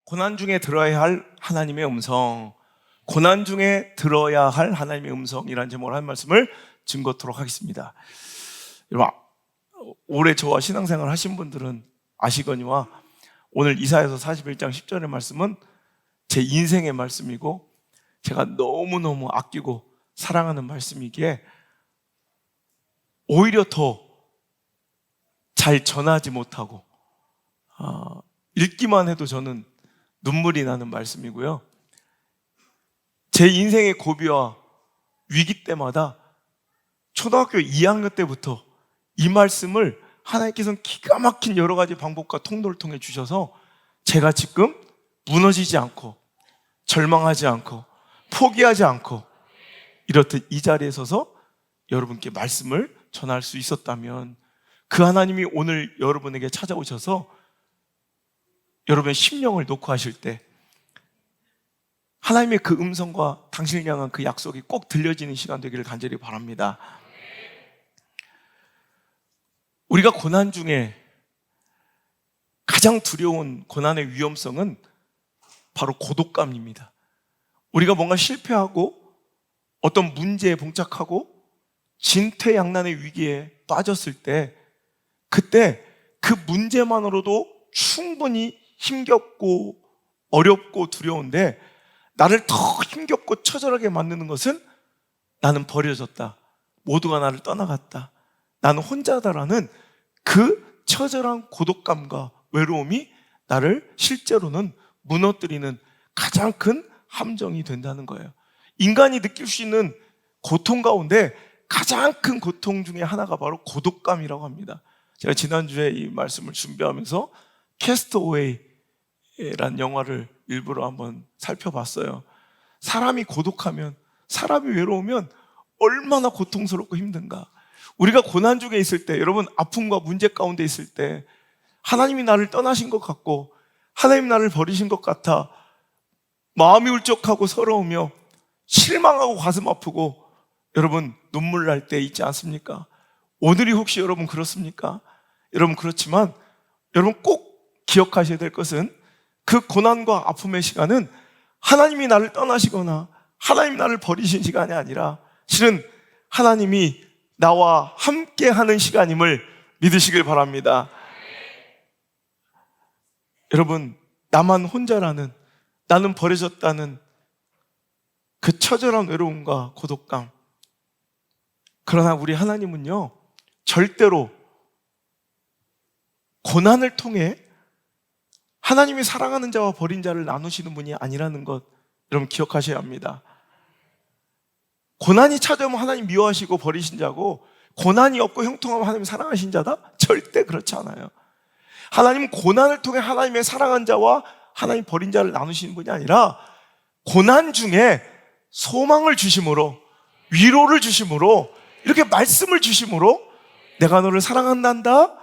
고난 중에 들어야 할 하나님의 음성, 고난 중에 들어야 할 하나님의 음성이라는 제목으로 한 말씀을 증거토록 하겠습니다. 여러분, 올해 저와 신앙생활 하신 분들은 아시거니와 오늘 이사야서 41장 10절의 말씀은 제 인생의 말씀이고 제가 너무너무 아끼고 사랑하는 말씀이기에 오히려 더 잘 전하지 못하고 읽기만 해도 저는 눈물이 나는 말씀이고요. 제 인생의 고비와 위기 때마다 초등학교 2학년 때부터 이 말씀을 하나님께서는 기가 막힌 여러 가지 방법과 통로를 통해 주셔서 제가 지금 무너지지 않고 절망하지 않고 포기하지 않고 이렇듯 이 자리에 서서 여러분께 말씀을 전할 수 있었다면 그 하나님이 오늘 여러분에게 찾아오셔서 여러분의 심령을 놓고 하실 때 하나님의 그 음성과 당신을 향한 그 약속이 꼭 들려지는 시간 되기를 간절히 바랍니다. 우리가 고난 중에 가장 두려운 고난의 위험성은 바로 고독감입니다. 우리가 뭔가 실패하고 어떤 문제에 봉착하고 진퇴양난의 위기에 빠졌을 때 그때 그 문제만으로도 충분히 힘겹고 어렵고 두려운데 나를 더 힘겹고 처절하게 만드는 것은 나는 버려졌다, 모두가 나를 떠나갔다, 나는 혼자다라는 그 처절한 고독감과 외로움이 나를 실제로는 무너뜨리는 가장 큰 함정이 된다는 거예요. 인간이 느낄 수 있는 고통 가운데 가장 큰 고통 중에 하나가 바로 고독감이라고 합니다. 제가 지난주에 이 말씀을 준비하면서 캐스트어웨이라는 영화를 일부러 한번 살펴봤어요. 사람이 고독하면, 사람이 외로우면 얼마나 고통스럽고 힘든가. 우리가 고난 중에 있을 때, 여러분 아픔과 문제 가운데 있을 때 하나님이 나를 떠나신 것 같고 하나님이 나를 버리신 것 같아 마음이 울적하고 서러우며 실망하고 가슴 아프고 여러분 눈물 날 때 있지 않습니까? 오늘이 혹시 여러분 그렇습니까? 여러분 그렇지만 여러분 꼭 기억하셔야 될 것은 그 고난과 아픔의 시간은 하나님이 나를 떠나시거나 하나님이 나를 버리신 시간이 아니라 실은 하나님이 나와 함께하는 시간임을 믿으시길 바랍니다. 여러분, 나만 혼자라는, 나는 버려졌다는 그 처절한 외로움과 고독감, 그러나 우리 하나님은요 절대로 고난을 통해 하나님이 사랑하는 자와 버린 자를 나누시는 분이 아니라는 것 여러분 기억하셔야 합니다. 고난이 찾아오면 하나님 미워하시고 버리신 자고 고난이 없고 형통하면 하나님 사랑하신 자다? 절대 그렇지 않아요. 하나님은 고난을 통해 하나님의 사랑한 자와 하나님 버린 자를 나누시는 분이 아니라 고난 중에 소망을 주심으로, 위로를 주심으로, 이렇게 말씀을 주심으로 내가 너를 사랑한단다,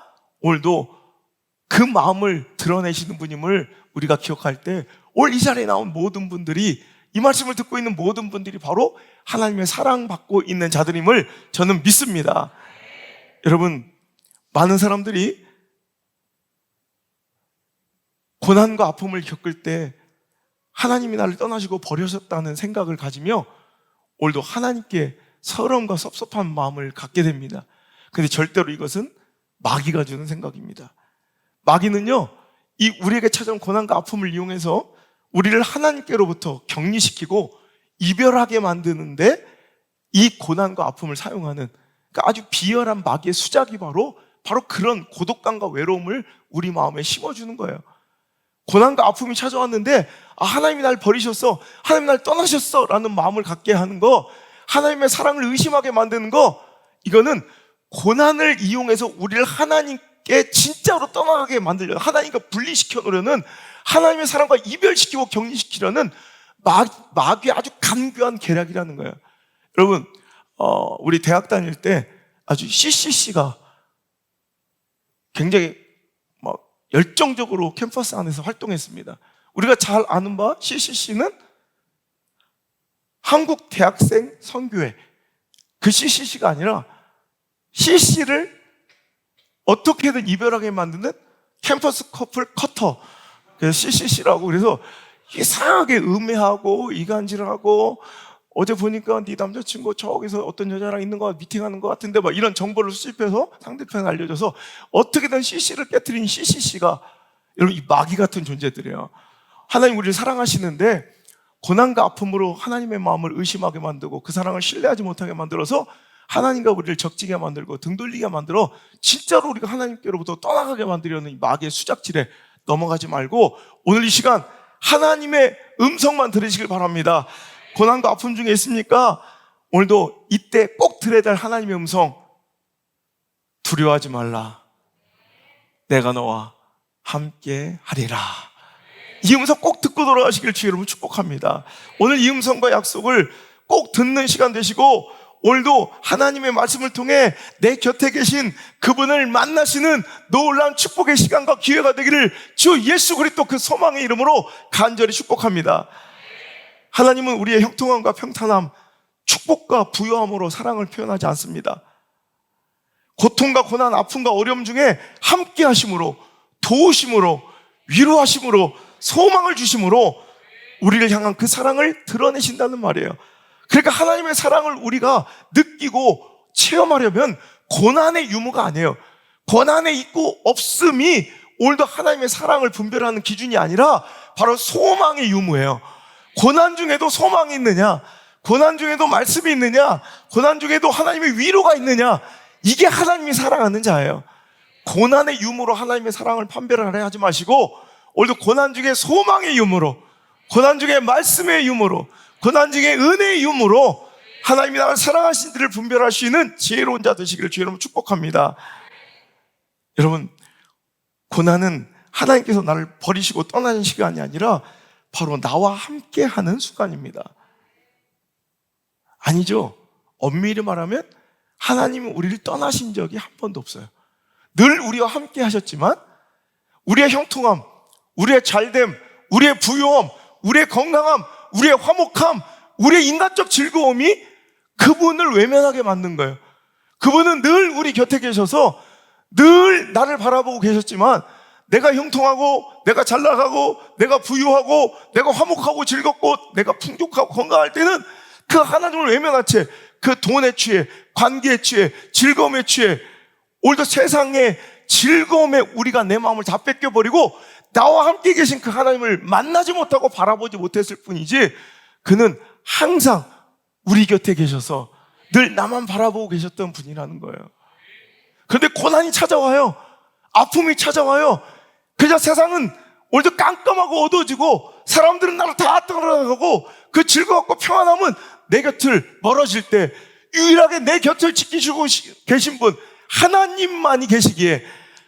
오늘도 그 마음을 드러내시는 분임을 우리가 기억할 때 오늘 이 자리에 나온 모든 분들이, 이 말씀을 듣고 있는 모든 분들이 바로 하나님의 사랑받고 있는 자들임을 저는 믿습니다. 여러분, 많은 사람들이 고난과 아픔을 겪을 때 하나님이 나를 떠나시고 버리셨다는 생각을 가지며 오늘도 하나님께 서러움과 섭섭한 마음을 갖게 됩니다. 그런데 절대로 이것은 마귀가 주는 생각입니다. 마귀는요, 이 우리에게 찾아온 고난과 아픔을 이용해서 우리를 하나님께로부터 격리시키고 이별하게 만드는데 이 고난과 아픔을 사용하는, 그러니까 아주 비열한 마귀의 수작이 바로 그런 고독감과 외로움을 우리 마음에 심어주는 거예요. 고난과 아픔이 찾아왔는데 하나님이 날 버리셨어, 하나님이 날 떠나셨어 라는 마음을 갖게 하는 거, 하나님의 사랑을 의심하게 만드는 거, 이거는 고난을 이용해서 우리를 하나님께 진짜로 떠나가게 만들려는, 하나님과 분리시켜 놓으려는, 하나님의 사랑과 이별시키고 격리시키려는 마귀의 아주 간교한 계략이라는 거예요. 여러분, 우리 대학 다닐 때 아주 CCC가 굉장히 열정적으로 캠퍼스 안에서 활동했습니다. 우리가 잘 아는 바 CCC는 한국 대학생 선교회, 그 CCC가 아니라 CC를 어떻게든 이별하게 만드는 캠퍼스 커플 커터, 그래서 CCC라고, 그래서 이상하게 음해하고 이간질하고, 어제 보니까 네 남자친구 저기서 어떤 여자랑 있는 거 미팅하는 것 같은데 막 이런 정보를 수집해서 상대편에 알려줘서 어떻게든 CC를 깨트린 CCC가, 여러분, 이 마귀 같은 존재들이에요. 하나님 우리를 사랑하시는데 고난과 아픔으로 하나님의 마음을 의심하게 만들고 그 사랑을 신뢰하지 못하게 만들어서 하나님과 우리를 적지게 만들고 등 돌리게 만들어 진짜로 우리가 하나님께로부터 떠나가게 만들려는 이 마귀의 수작질에 넘어가지 말고 오늘 이 시간 하나님의 음성만 들으시길 바랍니다. 고난과 아픔 중에 있습니까? 오늘도 이때 꼭 들어야 될 하나님의 음성, 두려워하지 말라, 내가 너와 함께 하리라. 이 음성 꼭 듣고 돌아가시길 주의 이름으로 축복합니다. 오늘 이 음성과 약속을 꼭 듣는 시간 되시고 오늘도 하나님의 말씀을 통해 내 곁에 계신 그분을 만나시는 놀라운 축복의 시간과 기회가 되기를 주 예수 그리스도 그 소망의 이름으로 간절히 축복합니다. 하나님은 우리의 형통함과 평탄함, 축복과 부요함으로 사랑을 표현하지 않습니다. 고통과 고난, 아픔과 어려움 중에 함께 하심으로, 도우심으로, 위로하심으로, 소망을 주심으로 우리를 향한 그 사랑을 드러내신다는 말이에요. 그러니까 하나님의 사랑을 우리가 느끼고 체험하려면 고난의 유무가 아니에요. 고난의 있고 없음이 오늘도 하나님의 사랑을 분별하는 기준이 아니라 바로 소망의 유무예요. 고난 중에도 소망이 있느냐, 고난 중에도 말씀이 있느냐, 고난 중에도 하나님의 위로가 있느냐, 이게 하나님이 사랑하는 자예요. 고난의 유무로 하나님의 사랑을 판별하려 하지 마시고 오늘도 고난 중에 소망의 유무로, 고난 중에 말씀의 유무로, 고난 중에 은혜의 유무로 하나님이 나를 사랑하신 이들을 분별할 수 있는 지혜로운 자 되시기를 주의 이름으로 축복합니다. 여러분, 고난은 하나님께서 나를 버리시고 떠나는 시간이 아니라 바로 나와 함께하는 순간입니다. 아니죠. 엄밀히 말하면 하나님은 우리를 떠나신 적이 한 번도 없어요. 늘 우리와 함께 하셨지만 우리의 형통함, 우리의 잘됨, 우리의 부요함, 우리의 건강함, 우리의 화목함, 우리의 인간적 즐거움이 그분을 외면하게 만든 거예요. 그분은 늘 우리 곁에 계셔서 늘 나를 바라보고 계셨지만 내가 형통하고 내가 잘 나가고 내가 부유하고 내가 화목하고 즐겁고 내가 풍족하고 건강할 때는 그 하나님을 외면한 채 그 돈에 취해, 관계에 취해, 즐거움에 취해 오늘도 세상의 즐거움에 우리가 내 마음을 다 뺏겨버리고 나와 함께 계신 그 하나님을 만나지 못하고 바라보지 못했을 뿐이지 그는 항상 우리 곁에 계셔서 늘 나만 바라보고 계셨던 분이라는 거예요. 그런데 고난이 찾아와요. 아픔이 찾아와요. 그냥 세상은 오늘도 깜깜하고 어두워지고 사람들은 나를 다 떠나가고 그 즐거웠고 평안함은 내 곁을 멀어질 때 유일하게 내 곁을 지키시고 계신 분 하나님만이 계시기에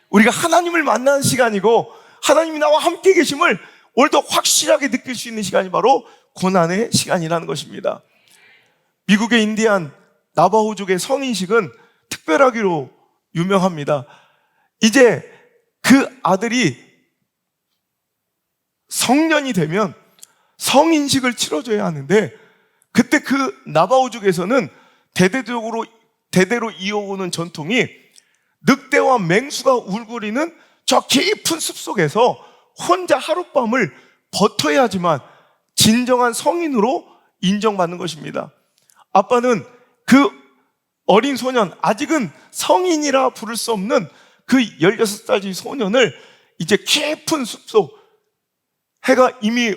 우리가 하나님을 만나는 시간이고 하나님이 나와 함께 계심을 오늘도 확실하게 느낄 수 있는 시간이 바로 고난의 시간이라는 것입니다. 미국의 인디안 나바호족의 성인식은 특별하기로 유명합니다. 이제 그 아들이 성년이 되면 성인식을 치러줘야 하는데 그때 그 나바호족에서는 대대로 이어오는 전통이 늑대와 맹수가 울거리는 저 깊은 숲속에서 혼자 하룻밤을 버텨야지만 진정한 성인으로 인정받는 것입니다. 아빠는 그 어린 소년, 아직은 성인이라 부를 수 없는 그 16살짜리 소년을 이제 깊은 숲속, 해가 이미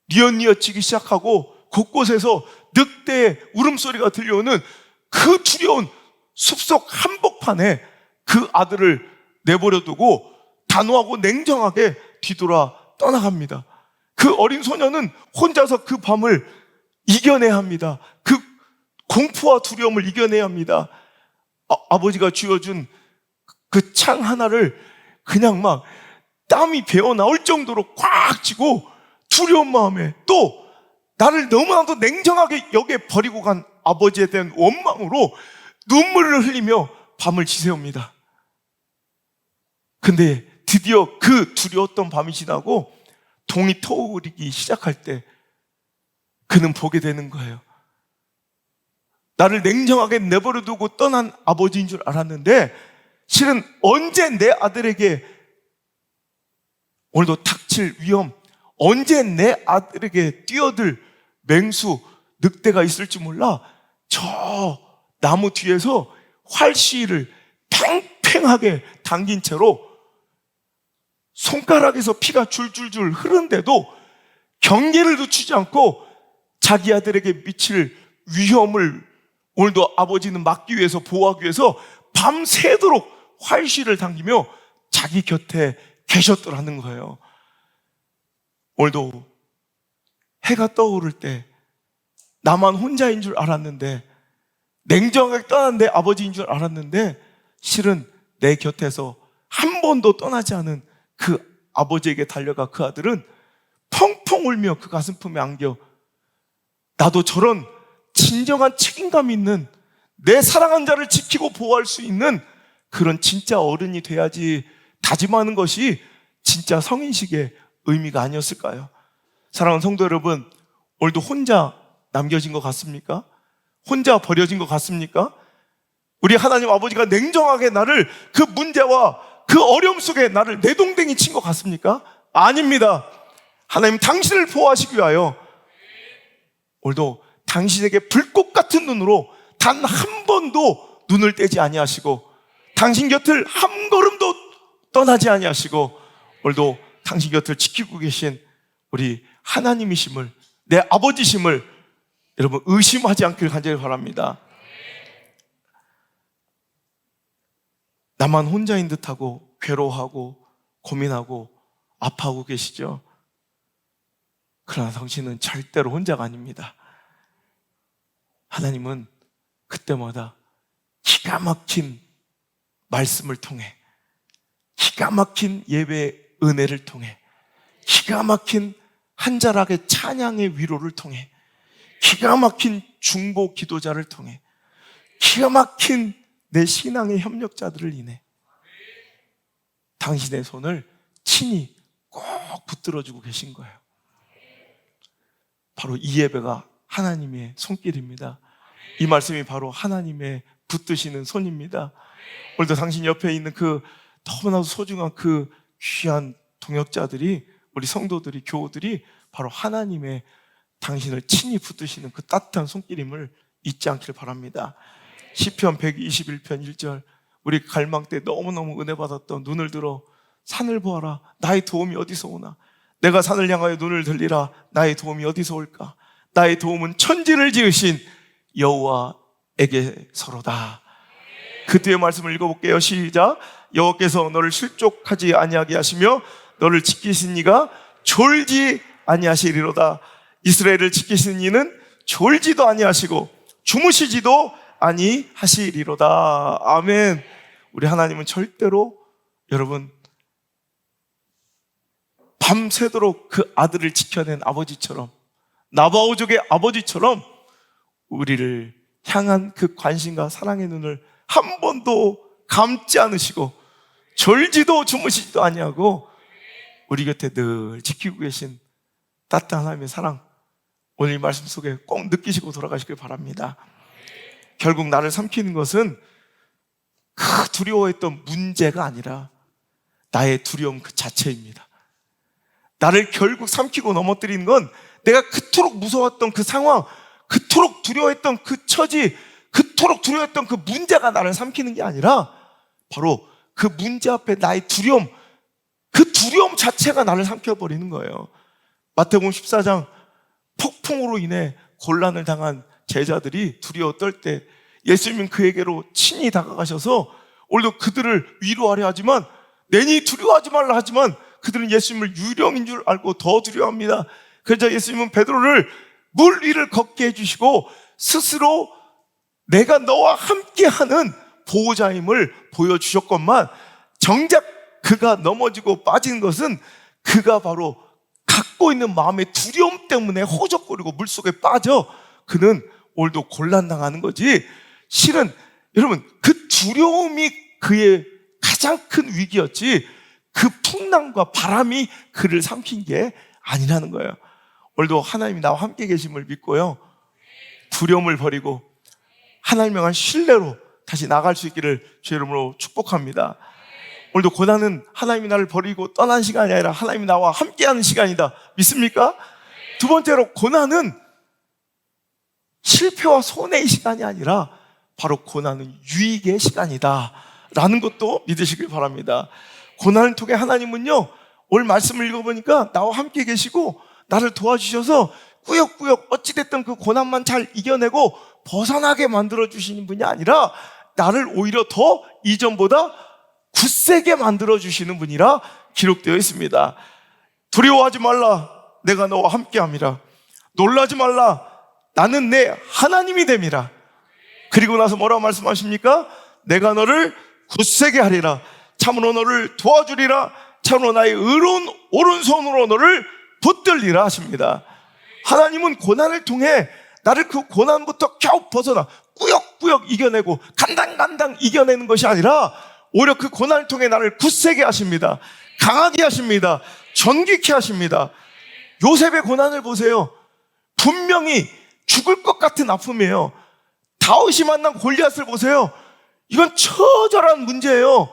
뉘엿뉘엿지기 시작하고 곳곳에서 늑대의 울음소리가 들려오는 그 두려운 숲속 한복판에 그 아들을 내버려두고 단호하고 냉정하게 뒤돌아 떠나갑니다. 그 어린 소년은 혼자서 그 밤을 이겨내야 합니다. 그 공포와 두려움을 이겨내야 합니다. 아버지가 쥐어준 그 창 하나를 그냥 막 땀이 배어 나올 정도로 꽉 쥐고 두려운 마음에 또 나를 너무나도 냉정하게 여기에 버리고 간 아버지에 대한 원망으로 눈물을 흘리며 밤을 지새웁니다. 근데 드디어 그 두려웠던 밤이 지나고 동이 터오르기 시작할 때 그는 보게 되는 거예요. 나를 냉정하게 내버려두고 떠난 아버지인 줄 알았는데 실은 언제 내 아들에게 오늘도 닥칠 위험, 언제 내 아들에게 뛰어들 맹수, 늑대가 있을지 몰라. 저 나무 뒤에서 활시위를 팽팽하게 당긴 채로 손가락에서 피가 줄줄줄 흐르는데도 경계를 늦추지 않고 자기 아들에게 미칠 위험을 오늘도 아버지는 막기 위해서, 보호하기 위해서 밤새도록 활시위를 당기며 자기 곁에 계셨더라는 거예요. 오늘도 해가 떠오를 때 나만 혼자인 줄 알았는데, 냉정하게 떠난 내 아버지인 줄 알았는데, 실은 내 곁에서 한 번도 떠나지 않은 그 아버지에게 달려가 그 아들은 펑펑 울며 그 가슴품에 안겨, 나도 저런 진정한 책임감 있는, 내 사랑한 자를 지키고 보호할 수 있는 그런 진짜 어른이 돼야지 다짐하는 것이 진짜 성인식의 의미가 아니었을까요? 사랑하는 성도 여러분, 오늘도 혼자 남겨진 것 같습니까? 혼자 버려진 것 같습니까? 우리 하나님 아버지가 냉정하게 나를 그 문제와 그 어려움 속에 나를 내동댕이 친 것 같습니까? 아닙니다. 하나님 당신을 보호하시기 위하여 오늘도 당신에게 불꽃 같은 눈으로 단 한 번도 눈을 떼지 아니하시고, 당신 곁을 한 걸음도 떠나지 아니하시고, 오늘도 당신 곁을 지키고 계신 우리 하나님이심을, 내 아버지심을 여러분 의심하지 않길 간절히 바랍니다. 나만 혼자인 듯하고 괴로워하고 고민하고 아파하고 계시죠? 그러나 당신은 절대로 혼자가 아닙니다. 하나님은 그때마다 기가 막힌 말씀을 통해, 기가 막힌 예배의 은혜를 통해, 기가 막힌 한 자락의 찬양의 위로를 통해, 기가 막힌 중보 기도자를 통해, 기가 막힌 내 신앙의 협력자들을 인해 당신의 손을 친히 꼭 붙들어주고 계신 거예요. 바로 이 예배가 하나님의 손길입니다. 이 말씀이 바로 하나님의 붙드시는 손입니다. 오늘도 당신 옆에 있는 그 너무나도 소중한 그 귀한 동역자들이, 우리 성도들이, 교우들이 바로 하나님의 당신을 친히 붙드시는 그 따뜻한 손길임을 잊지 않길 바랍니다. 시편 121편 1절, 우리 갈망 때 너무너무 은혜 받았던 눈을 들어 산을 보아라, 나의 도움이 어디서 오나. 내가 산을 향하여 눈을 들리라, 나의 도움이 어디서 올까. 나의 도움은 천지를 지으신 여호와에게서로다. 그 뒤에 말씀을 읽어볼게요. 시작. 여호와께서 너를 실족하지 아니하게 하시며 너를 지키신 이가 졸지 아니하시리로다. 이스라엘을 지키시는 이는 졸지도 아니하시고 주무시지도 아니하시리로다. 아멘. 우리 하나님은 절대로, 여러분, 밤새도록 그 아들을 지켜낸 아버지처럼, 나바오족의 아버지처럼 우리를 향한 그 관심과 사랑의 눈을 한 번도 감지 않으시고 졸지도 주무시지도 아니하고 우리 곁에 늘 지키고 계신 따뜻한 하나님의 사랑, 오늘 이 말씀 속에 꼭 느끼시고 돌아가시길 바랍니다. 결국 나를 삼키는 것은 그 두려워했던 문제가 아니라 나의 두려움 그 자체입니다. 나를 결국 삼키고 넘어뜨리는 건 내가 그토록 무서웠던 그 상황, 그토록 두려워했던 그 처지, 그토록 두려워했던 그 문제가 나를 삼키는 게 아니라 바로 그 문제 앞에 나의 두려움, 그 두려움 자체가 나를 삼켜버리는 거예요. 마태복음 14장, 폭풍으로 인해 곤란을 당한 제자들이 두려워 떨 때 예수님은 그에게로 친히 다가가셔서 오늘도 그들을 위로하려 하지만, 내니 두려워하지 말라 하지만 그들은 예수님을 유령인 줄 알고 더 두려워합니다. 그래서 예수님은 베드로를 물 위를 걷게 해주시고 스스로 내가 너와 함께하는 보호자임을 보여주셨건만, 정작 그가 넘어지고 빠진 것은 그가 바로 갖고 있는 마음의 두려움 때문에 허적거리고 물속에 빠져 그는 오늘도 곤란당하는 거지, 실은 여러분 그 두려움이 그의 가장 큰 위기였지 그 풍랑과 바람이 그를 삼킨 게 아니라는 거예요. 오늘도 하나님이 나와 함께 계심을 믿고요, 두려움을 버리고 하나님을 향한 신뢰로 다시 나갈 수 있기를 주의 이름으로 축복합니다. 오늘도 고난은 하나님이 나를 버리고 떠난 시간이 아니라 하나님이 나와 함께하는 시간이다. 믿습니까? 두 번째로, 고난은 실패와 손해의 시간이 아니라 바로 고난은 유익의 시간이다 라는 것도 믿으시길 바랍니다. 고난을 통해 하나님은요, 오늘 말씀을 읽어보니까 나와 함께 계시고 나를 도와주셔서 꾸역꾸역 어찌됐든 그 고난만 잘 이겨내고 벗어나게 만들어주시는 분이 아니라 나를 오히려 더 이전보다 굳세게 만들어주시는 분이라 기록되어 있습니다. 두려워하지 말라, 내가 너와 함께함이라. 놀라지 말라, 나는 내 하나님이 됨이라. 그리고 나서 뭐라고 말씀하십니까? 내가 너를 굳세게 하리라. 참으로 너를 도와주리라. 참으로 나의 의로운 오른손으로 너를 붙들리라 하십니다. 하나님은 고난을 통해 나를 그 고난부터 겨우 벗어나 꾸역꾸역 이겨내고 간당간당 이겨내는 것이 아니라 오히려 그 고난을 통해 나를 굳세게 하십니다. 강하게 하십니다. 전기케 하십니다. 요셉의 고난을 보세요. 분명히 죽을 것 같은 아픔이에요. 다윗이 만난 골리앗을 보세요. 이건 처절한 문제예요.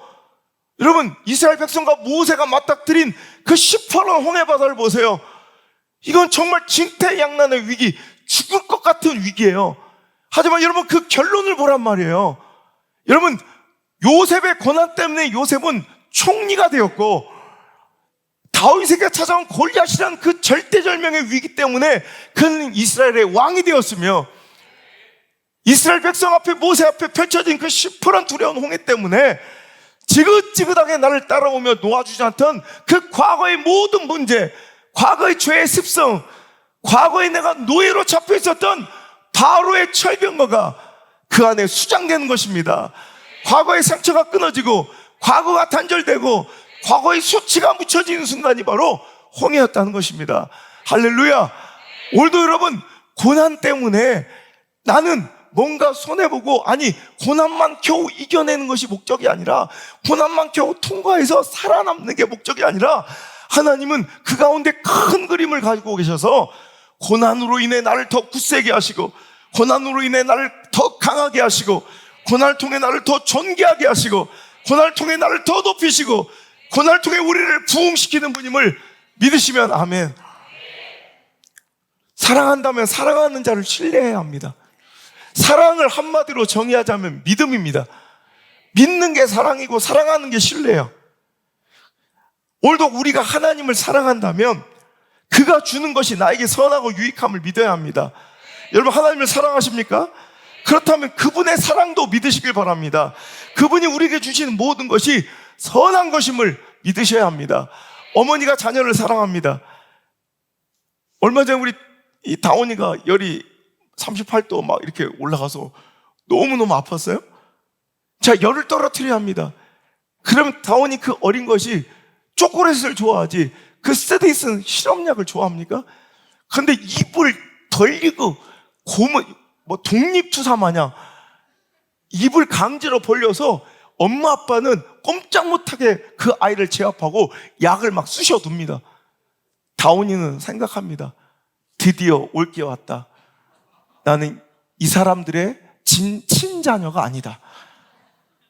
여러분, 이스라엘 백성과 모세가 맞닥뜨린 그 시퍼런 홍해바다를 보세요. 이건 정말 진퇴양난의 위기, 죽을 것 같은 위기예요. 하지만 여러분, 그 결론을 보란 말이에요. 여러분, 요셉의 고난 때문에 요셉은 총리가 되었고, 다윗에게 찾아온 골리앗이라는 그 절대절명의 위기 때문에 그는 이스라엘의 왕이 되었으며, 이스라엘 백성 앞에, 모세 앞에 펼쳐진 그 시퍼런 두려운 홍해 때문에 지긋지긋하게 나를 따라오며 놓아주지 않던 그 과거의 모든 문제, 과거의 죄의 습성, 과거에 내가 노예로 잡혀 있었던 바로의 철병거가 그 안에 수장되는 것입니다. 과거의 상처가 끊어지고, 과거가 단절되고, 과거의 수치가 묻혀지는 순간이 바로 홍해였다는 것입니다. 할렐루야. 오늘도 여러분, 고난 때문에 나는 뭔가 손해보고, 아니 고난만 겨우 이겨내는 것이 목적이 아니라, 고난만 겨우 통과해서 살아남는 게 목적이 아니라, 하나님은 그 가운데 큰 그림을 가지고 계셔서 고난으로 인해 나를 더 굳세게 하시고, 고난으로 인해 나를 더 강하게 하시고, 고난을 통해 나를 더 존귀하게 하시고, 고난을 통해 나를 더 높이시고, 고난을 통해 우리를 부흥시키는 분임을 믿으시면 아멘. 사랑한다면 사랑하는 자를 신뢰해야 합니다. 사랑을 한마디로 정의하자면 믿음입니다. 믿는 게 사랑이고 사랑하는 게 신뢰예요. 오늘도 우리가 하나님을 사랑한다면 그가 주는 것이 나에게 선하고 유익함을 믿어야 합니다. 여러분, 하나님을 사랑하십니까? 그렇다면 그분의 사랑도 믿으시길 바랍니다. 그분이 우리에게 주시는 모든 것이 선한 것임을 믿으셔야 합니다. 어머니가 자녀를 사랑합니다. 얼마 전에 우리 이 다온이가 열이 38도 막 이렇게 올라가서 너무너무 아팠어요. 자, 열을 떨어뜨려야 합니다. 그러면 다온이 그 어린 것이 초콜릿을 좋아하지 그 쓰디쓴 실험약을 좋아합니까? 근데 입을 벌리고 독립투사 마냥 입을 강제로 벌려서 엄마 아빠는 꼼짝 못하게 그 아이를 제압하고 약을 막 쑤셔둡니다. 다온이는 생각합니다. 드디어 올 게 왔다. 나는 이 사람들의 친자녀가 아니다.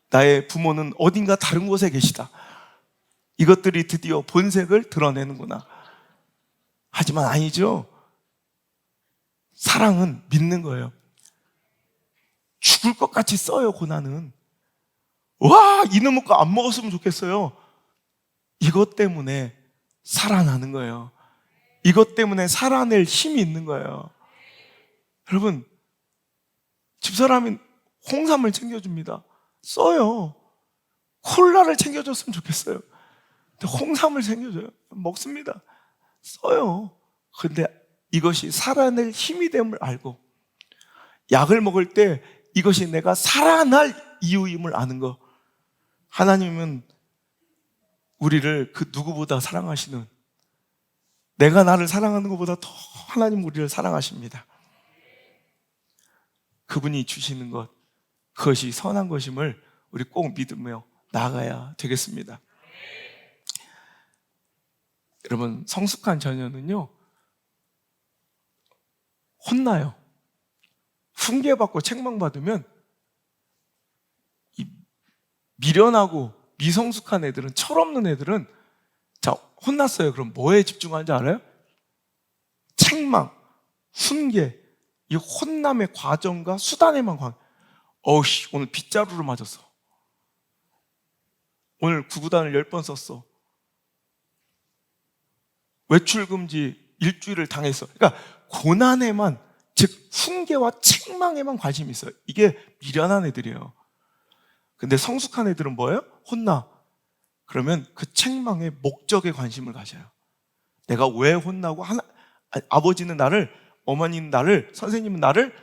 나의 부모는 어딘가 다른 곳에 계시다. 이것들이 드디어 본색을 드러내는구나. 하지만 아니죠. 사랑은 믿는 거예요. 죽을 것 같이 써요, 고난은. 와, 이놈의 거 안 먹었으면 좋겠어요. 이것 때문에 살아나는 거예요. 이것 때문에 살아낼 힘이 있는 거예요. 여러분, 집사람이 홍삼을 챙겨줍니다. 써요. 콜라를 챙겨줬으면 좋겠어요. 근데 홍삼을 챙겨줘요. 먹습니다. 써요. 근데 이것이 살아낼 힘이 됨을 알고, 약을 먹을 때 이것이 내가 살아날 이유임을 아는 거. 하나님은 우리를 그 누구보다 사랑하시는, 내가 나를 사랑하는 것보다 더 하나님 우리를 사랑하십니다. 그분이 주시는 것, 그것이 선한 것임을 우리 꼭 믿으며 나아가야 되겠습니다. 여러분, 성숙한 자녀는요, 혼나요. 훈계받고 책망받으면 미련하고 미성숙한 애들은, 철없는 애들은, 자, 혼났어요. 그럼 뭐에 집중하는지 알아요? 책망, 훈계, 이 혼남의 과정과 수단에만 어우씨, 오늘 빗자루를 맞았어. 오늘 구구단을 10번 썼어. 외출금지 일주일을 당했어. 그러니까 고난에만, 즉 훈계와 책망에만 관심이 있어요. 이게 미련한 애들이에요. 근데 성숙한 애들은 뭐예요? 혼나. 그러면 그 책망의 목적에 관심을 가져요. 내가 왜 혼나고, 아버지는 나를, 어머니는 나를, 선생님은 나를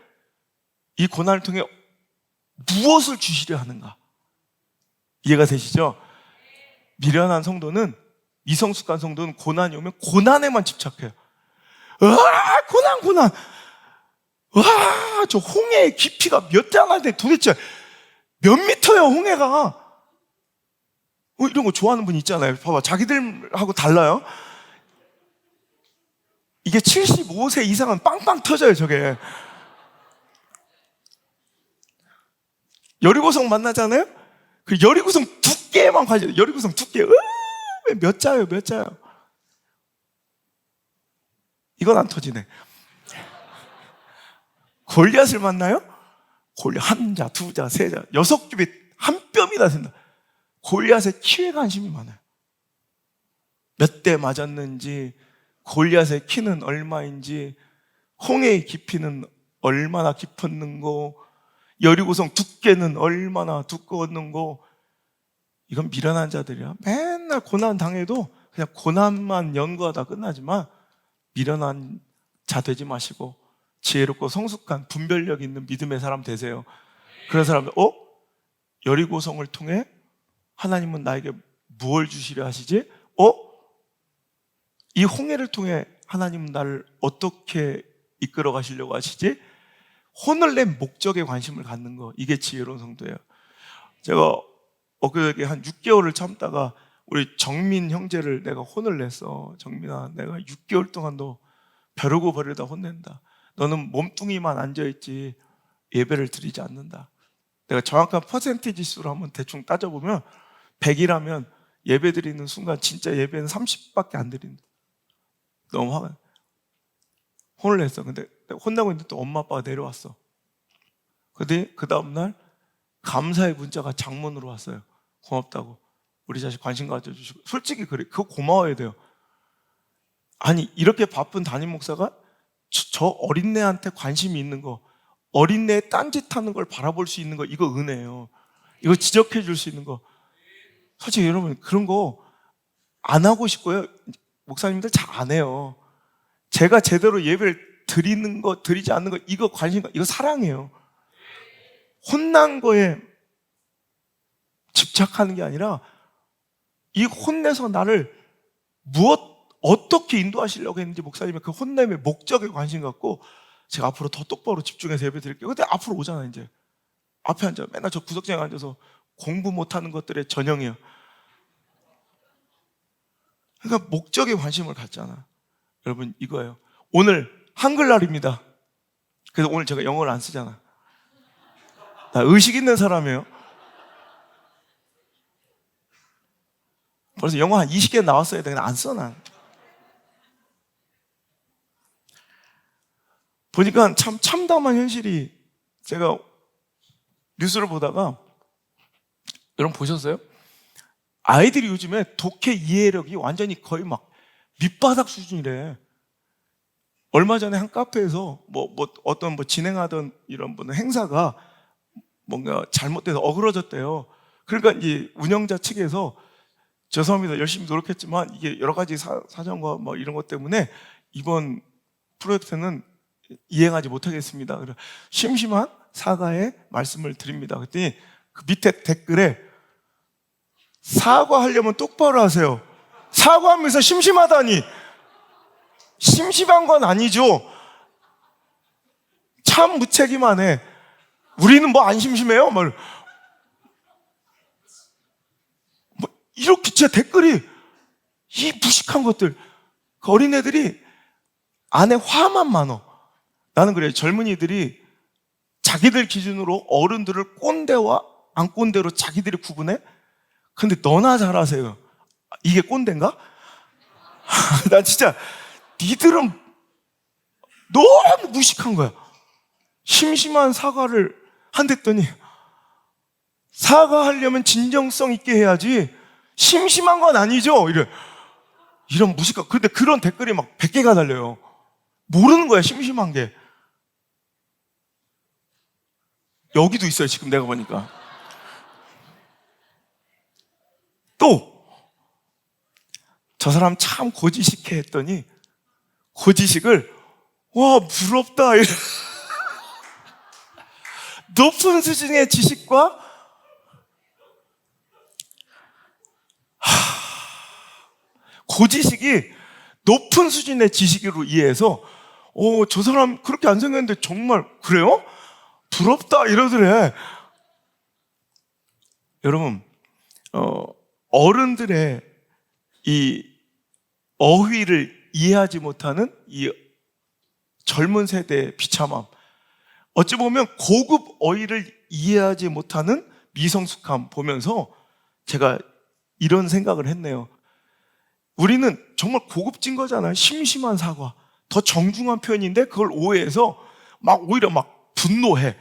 이 고난을 통해 무엇을 주시려 하는가? 이해가 되시죠? 미련한 성도는, 미성숙한 성도는 고난이 오면 고난에만 집착해요. 와, 고난. 와, 저 홍해의 깊이가 몇 대 하나 돼. 도대체 몇 미터예요, 홍해가? 이런 거 좋아하는 분 있잖아요. 봐봐, 자기들하고 달라요. 이게 75세 이상은 빵빵 터져요, 저게. 여리고성 만나잖아요? 그 여리고성 두께만 관심, 여리고성 두께. 몇 자예요? 이건 안 터지네. 골리앗을 만나요? 골리앗 한 자, 두 자, 세 자, 6규빗 한 뼘이나 된다. 골리앗의 키에 관심이 많아요. 몇 대 맞았는지, 골리앗의 키는 얼마인지, 홍해의 깊이는 얼마나 깊었는고, 여리고성 두께는 얼마나 두꺼웠는고. 이건 미련한 자들이야. 맨날 고난 당해도 그냥 고난만 연구하다 끝나지만, 미련한 자 되지 마시고 지혜롭고 성숙한 분별력 있는 믿음의 사람 되세요. 그런 사람들, 여리고성을 통해 하나님은 나에게 무엇을 주시려 하시지? 이 홍해를 통해 하나님은 나를 어떻게 이끌어 가시려고 하시지? 혼을 낸 목적에 관심을 갖는 거, 이게 지혜로운 성도예요. 제가 엊그저께 한 6개월을 참다가 우리 정민 형제를 내가 혼을 냈어. 정민아, 내가 6개월 동안 너 벼르고 버리다 혼낸다. 너는 몸뚱이만 앉아있지 예배를 드리지 않는다. 내가 정확한 퍼센티지 수로 한번 대충 따져보면 100이라면 예배 드리는 순간 진짜 예배는 30밖에 안 드린다. 너무 화가 나. 혼을 냈어. 근데 혼나고 있는데 또 엄마 아빠가 내려왔어. 근데 그 다음날 감사의 문자가 장문으로 왔어요. 고맙다고. 우리 자식 관심 가져주시고. 솔직히 그래. 그거 고마워야 돼요. 아니, 이렇게 바쁜 담임 목사가 저 어린애한테 관심이 있는 거, 어린애의 딴짓하는 걸 바라볼 수 있는 거, 이거 은혜예요. 이거 지적해 줄 수 있는 거. 솔직히 여러분, 그런 거 안 하고 싶고요. 목사님들 잘 안 해요. 제가 제대로 예배를 드리는 거, 드리지 않는 거, 이거 관심, 이거 사랑이에요. 혼난 거에 집착하는 게 아니라 이 혼내서 나를 어떻게 인도하시려고 했는지 목사님의 그 혼냄의 목적에 관심 갖고 제가 앞으로 더 똑바로 집중해서 예배 드릴게요. 근데 앞으로 오잖아, 이제. 앞에 앉아. 맨날 저 구석장에 앉아서 공부 못하는 것들의 전형이에요. 그러니까 목적에 관심을 갖잖아. 여러분, 이거예요. 오늘 한글날입니다. 그래서 오늘 제가 영어를 안 쓰잖아. 나 의식 있는 사람이에요. 벌써 영어 한 20개 나왔어야 돼. 그냥 안 써, 난. 보니까 참 참담한 현실이, 제가 뉴스를 보다가, 여러분 보셨어요? 아이들이 요즘에 독해 이해력이 완전히 거의 막 밑바닥 수준이래. 얼마 전에 한 카페에서 어떤 진행하던 이런 행사가 뭔가 잘못돼서 어그러졌대요. 그러니까 이제 운영자 측에서 죄송합니다. 열심히 노력했지만 이게 여러 가지 사정과 이런 것 때문에 이번 프로젝트는 이행하지 못하겠습니다. 그래서 심심한 사과의 말씀을 드립니다. 그랬더니 그 밑에 댓글에 사과하려면 똑바로 하세요. 사과하면서 심심하다니. 심심한 건 아니죠. 참 무책임하네. 우리는 안 심심해요? 이렇게 제 댓글이, 이 무식한 것들, 그 어린애들이 안에 화만 많어. 나는 그래요. 젊은이들이 자기들 기준으로 어른들을 꼰대와 안 꼰대로 자기들이 구분해. 근데 너나 잘하세요. 이게 꼰대인가? 난 진짜 니들은 너무 무식한 거야. 심심한 사과를 한댔더니 사과하려면 진정성 있게 해야지 심심한 건 아니죠. 이런 무식한. 근데 그런 댓글이 막 100개가 달려요. 모르는 거야, 심심한 게. 여기도 있어요, 지금 내가 보니까. 또 저 사람 참 고지식해 했더니 고지식을 와 부럽다 높은 수준의 지식과 고지식이 높은 수준의 지식으로 이해해서 저 사람 그렇게 안 생겼는데 정말 그래요? 부럽다 이러더래. 여러분 어른들의 이 어휘를 이해하지 못하는 이 젊은 세대의 비참함, 어찌 보면 고급 어휘를 이해하지 못하는 미성숙함 보면서 제가 이런 생각을 했네요. 우리는 정말 고급진 거잖아요. 심심한 사과. 더 정중한 표현인데 그걸 오해해서 오히려 분노해.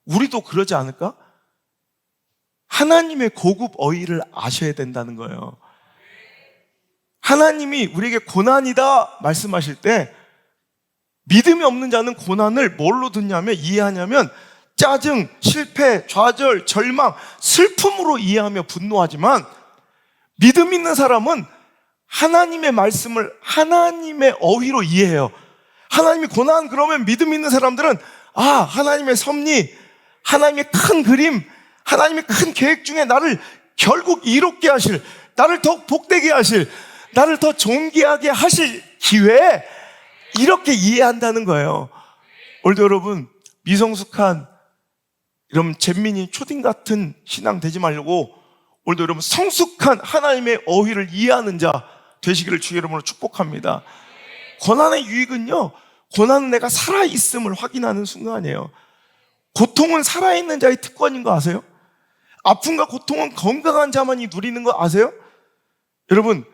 우리도 그러지 않을까? 하나님의 고급 어휘를 아셔야 된다는 거예요. 하나님이 우리에게 고난이다 말씀하실 때 믿음이 없는 자는 고난을 뭘로 듣냐면 이해하냐면 짜증, 실패, 좌절, 절망, 슬픔으로 이해하며 분노하지만 믿음 있는 사람은 하나님의 말씀을 하나님의 어휘로 이해해요. 하나님이 고난 그러면 믿음 있는 사람들은 하나님의 섭리, 하나님의 큰 그림, 하나님의 큰 계획 중에 나를 결국 이롭게 하실, 나를 더 복되게 하실, 나를 더 존귀하게 하실 기회에 이렇게 이해한다는 거예요. 오늘도 여러분 미성숙한 이런 잼민이 초딩 같은 신앙 되지 말고 오늘도 여러분 성숙한 하나님의 어휘를 이해하는 자 되시기를 주의 이름으로 축복합니다. 고난의 유익은요, 고난은 내가 살아있음을 확인하는 순간이에요. 고통은 살아있는 자의 특권인 거 아세요? 아픔과 고통은 건강한 자만이 누리는 거 아세요? 여러분,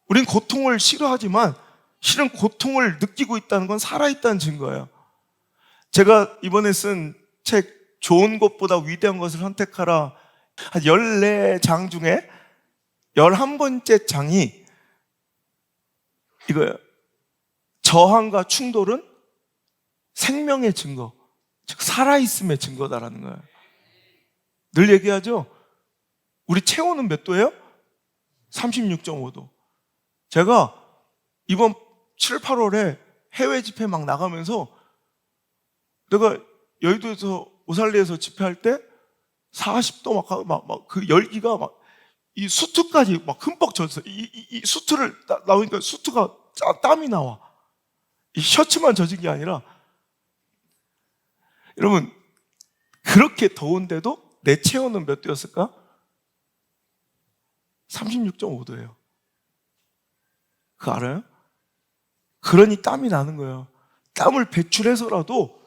우린 고통을 싫어하지만 실은 고통을 느끼고 있다는 건 살아있다는 증거예요. 제가 이번에 쓴 책 좋은 것보다 위대한 것을 선택하라, 한 14장 중에 11번째 장이 이거예요. 저항과 충돌은 생명의 증거, 즉 살아있음의 증거다라는 거예요. 늘 얘기하죠. 우리 체온은 몇 도예요? 36.5도. 제가 이번 7, 8월에 해외 집회 나가면서 내가 여의도에서 오살리에서 집회할 때 40도 그 열기가 이 수트까지 흠뻑 젖었어요. 이 수트를 나오니까 수트가 땀이 나와. 이 셔츠만 젖은 게 아니라, 여러분 그렇게 더운데도 내 체온은 몇 도였을까? 36.5도예요. 그거 알아요? 그러니 땀이 나는 거예요. 땀을 배출해서라도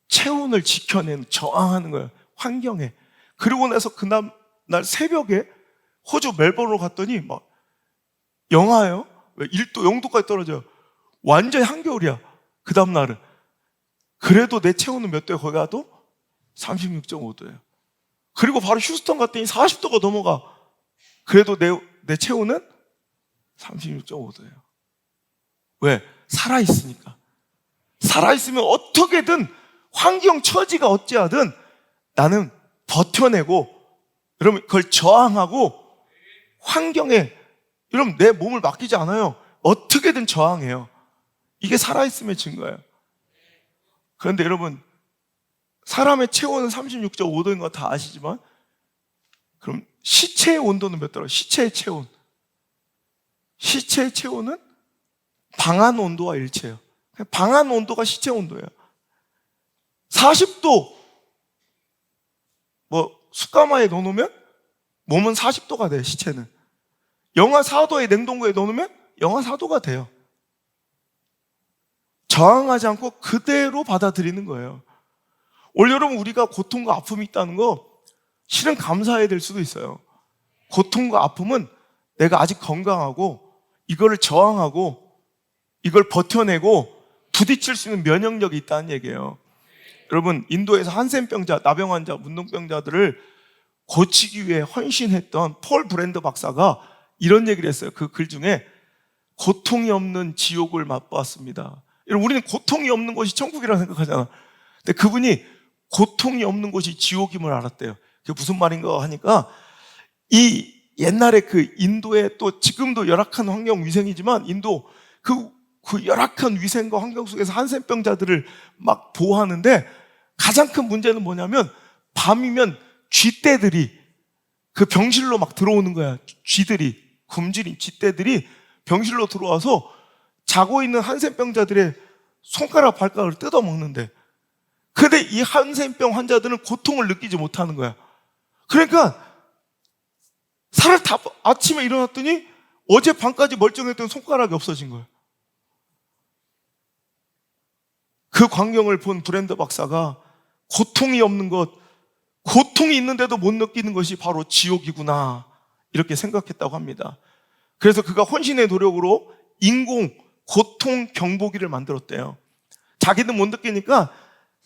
체온을 지켜내는, 저항하는 거예요. 환경에. 그리고 나서 그날 새벽에 호주 멜버른으로 갔더니 영하예요. 왜 1도, 0도까지 떨어져요. 완전히 한겨울이야. 그 다음날은. 그래도 내 체온은 몇 도에 거기 가도 36.5도예요. 그리고 바로 휴스턴 갔더니 40도가 넘어가. 그래도 내 체온은 36.5도예요. 왜? 살아있으니까. 살아있으면 어떻게든 환경 처지가 어찌하든 나는 버텨내고, 여러분 그걸 저항하고 환경에, 여러분 내 몸을 맡기지 않아요. 어떻게든 저항해요. 이게 살아있음의 증거예요. 그런데 여러분, 사람의 체온은 36.5도인 거 다 아시지만 그럼 시체의 온도는 몇 도라? 시체의 체온. 시체의 체온은 방안 온도와 일치해요. 방안 온도가 시체 온도예요. 40도 숯가마에 넣어놓으면 몸은 40도가 돼요. 시체는. 영하 4도의 냉동고에 넣어놓으면 영하 4도가 돼요. 저항하지 않고 그대로 받아들이는 거예요. 오늘 여러분 우리가 고통과 아픔이 있다는 거 실은 감사해야 될 수도 있어요. 고통과 아픔은 내가 아직 건강하고 이거를 저항하고 이걸 버텨내고 부딪힐 수 있는 면역력이 있다는 얘기예요. 여러분, 인도에서 한센병자, 나병 환자, 문둥병자들을 고치기 위해 헌신했던 폴 브랜드 박사가 이런 얘기를 했어요. 그 글 중에 고통이 없는 지옥을 맛보았습니다. 여러분, 우리는 고통이 없는 곳이 천국이라고 생각하잖아. 근데 그분이 고통이 없는 곳이 지옥임을 알았대요. 그게 무슨 말인가 하니까 이 옛날에 그 인도의 또 지금도 열악한 환경 위생이지만 인도 그 열악한 위생과 환경 속에서 한센병자들을 막 보호하는데 가장 큰 문제는 뭐냐면 밤이면 쥐떼들이 그 병실로 막 들어오는 거야. 쥐들이, 굶주린 쥐떼들이 병실로 들어와서 자고 있는 한센병자들의 손가락 발가락을 뜯어먹는데, 근데 이 한센병 환자들은 고통을 느끼지 못하는 거야. 그러니까 아침에 일어났더니 어젯밤까지 멀쩡했던 손가락이 없어진 거야. 그 광경을 본 브랜드 박사가 고통이 없는 것, 고통이 있는데도 못 느끼는 것이 바로 지옥이구나, 이렇게 생각했다고 합니다. 그래서 그가 혼신의 노력으로 인공 고통 경보기를 만들었대요. 자기는 못 느끼니까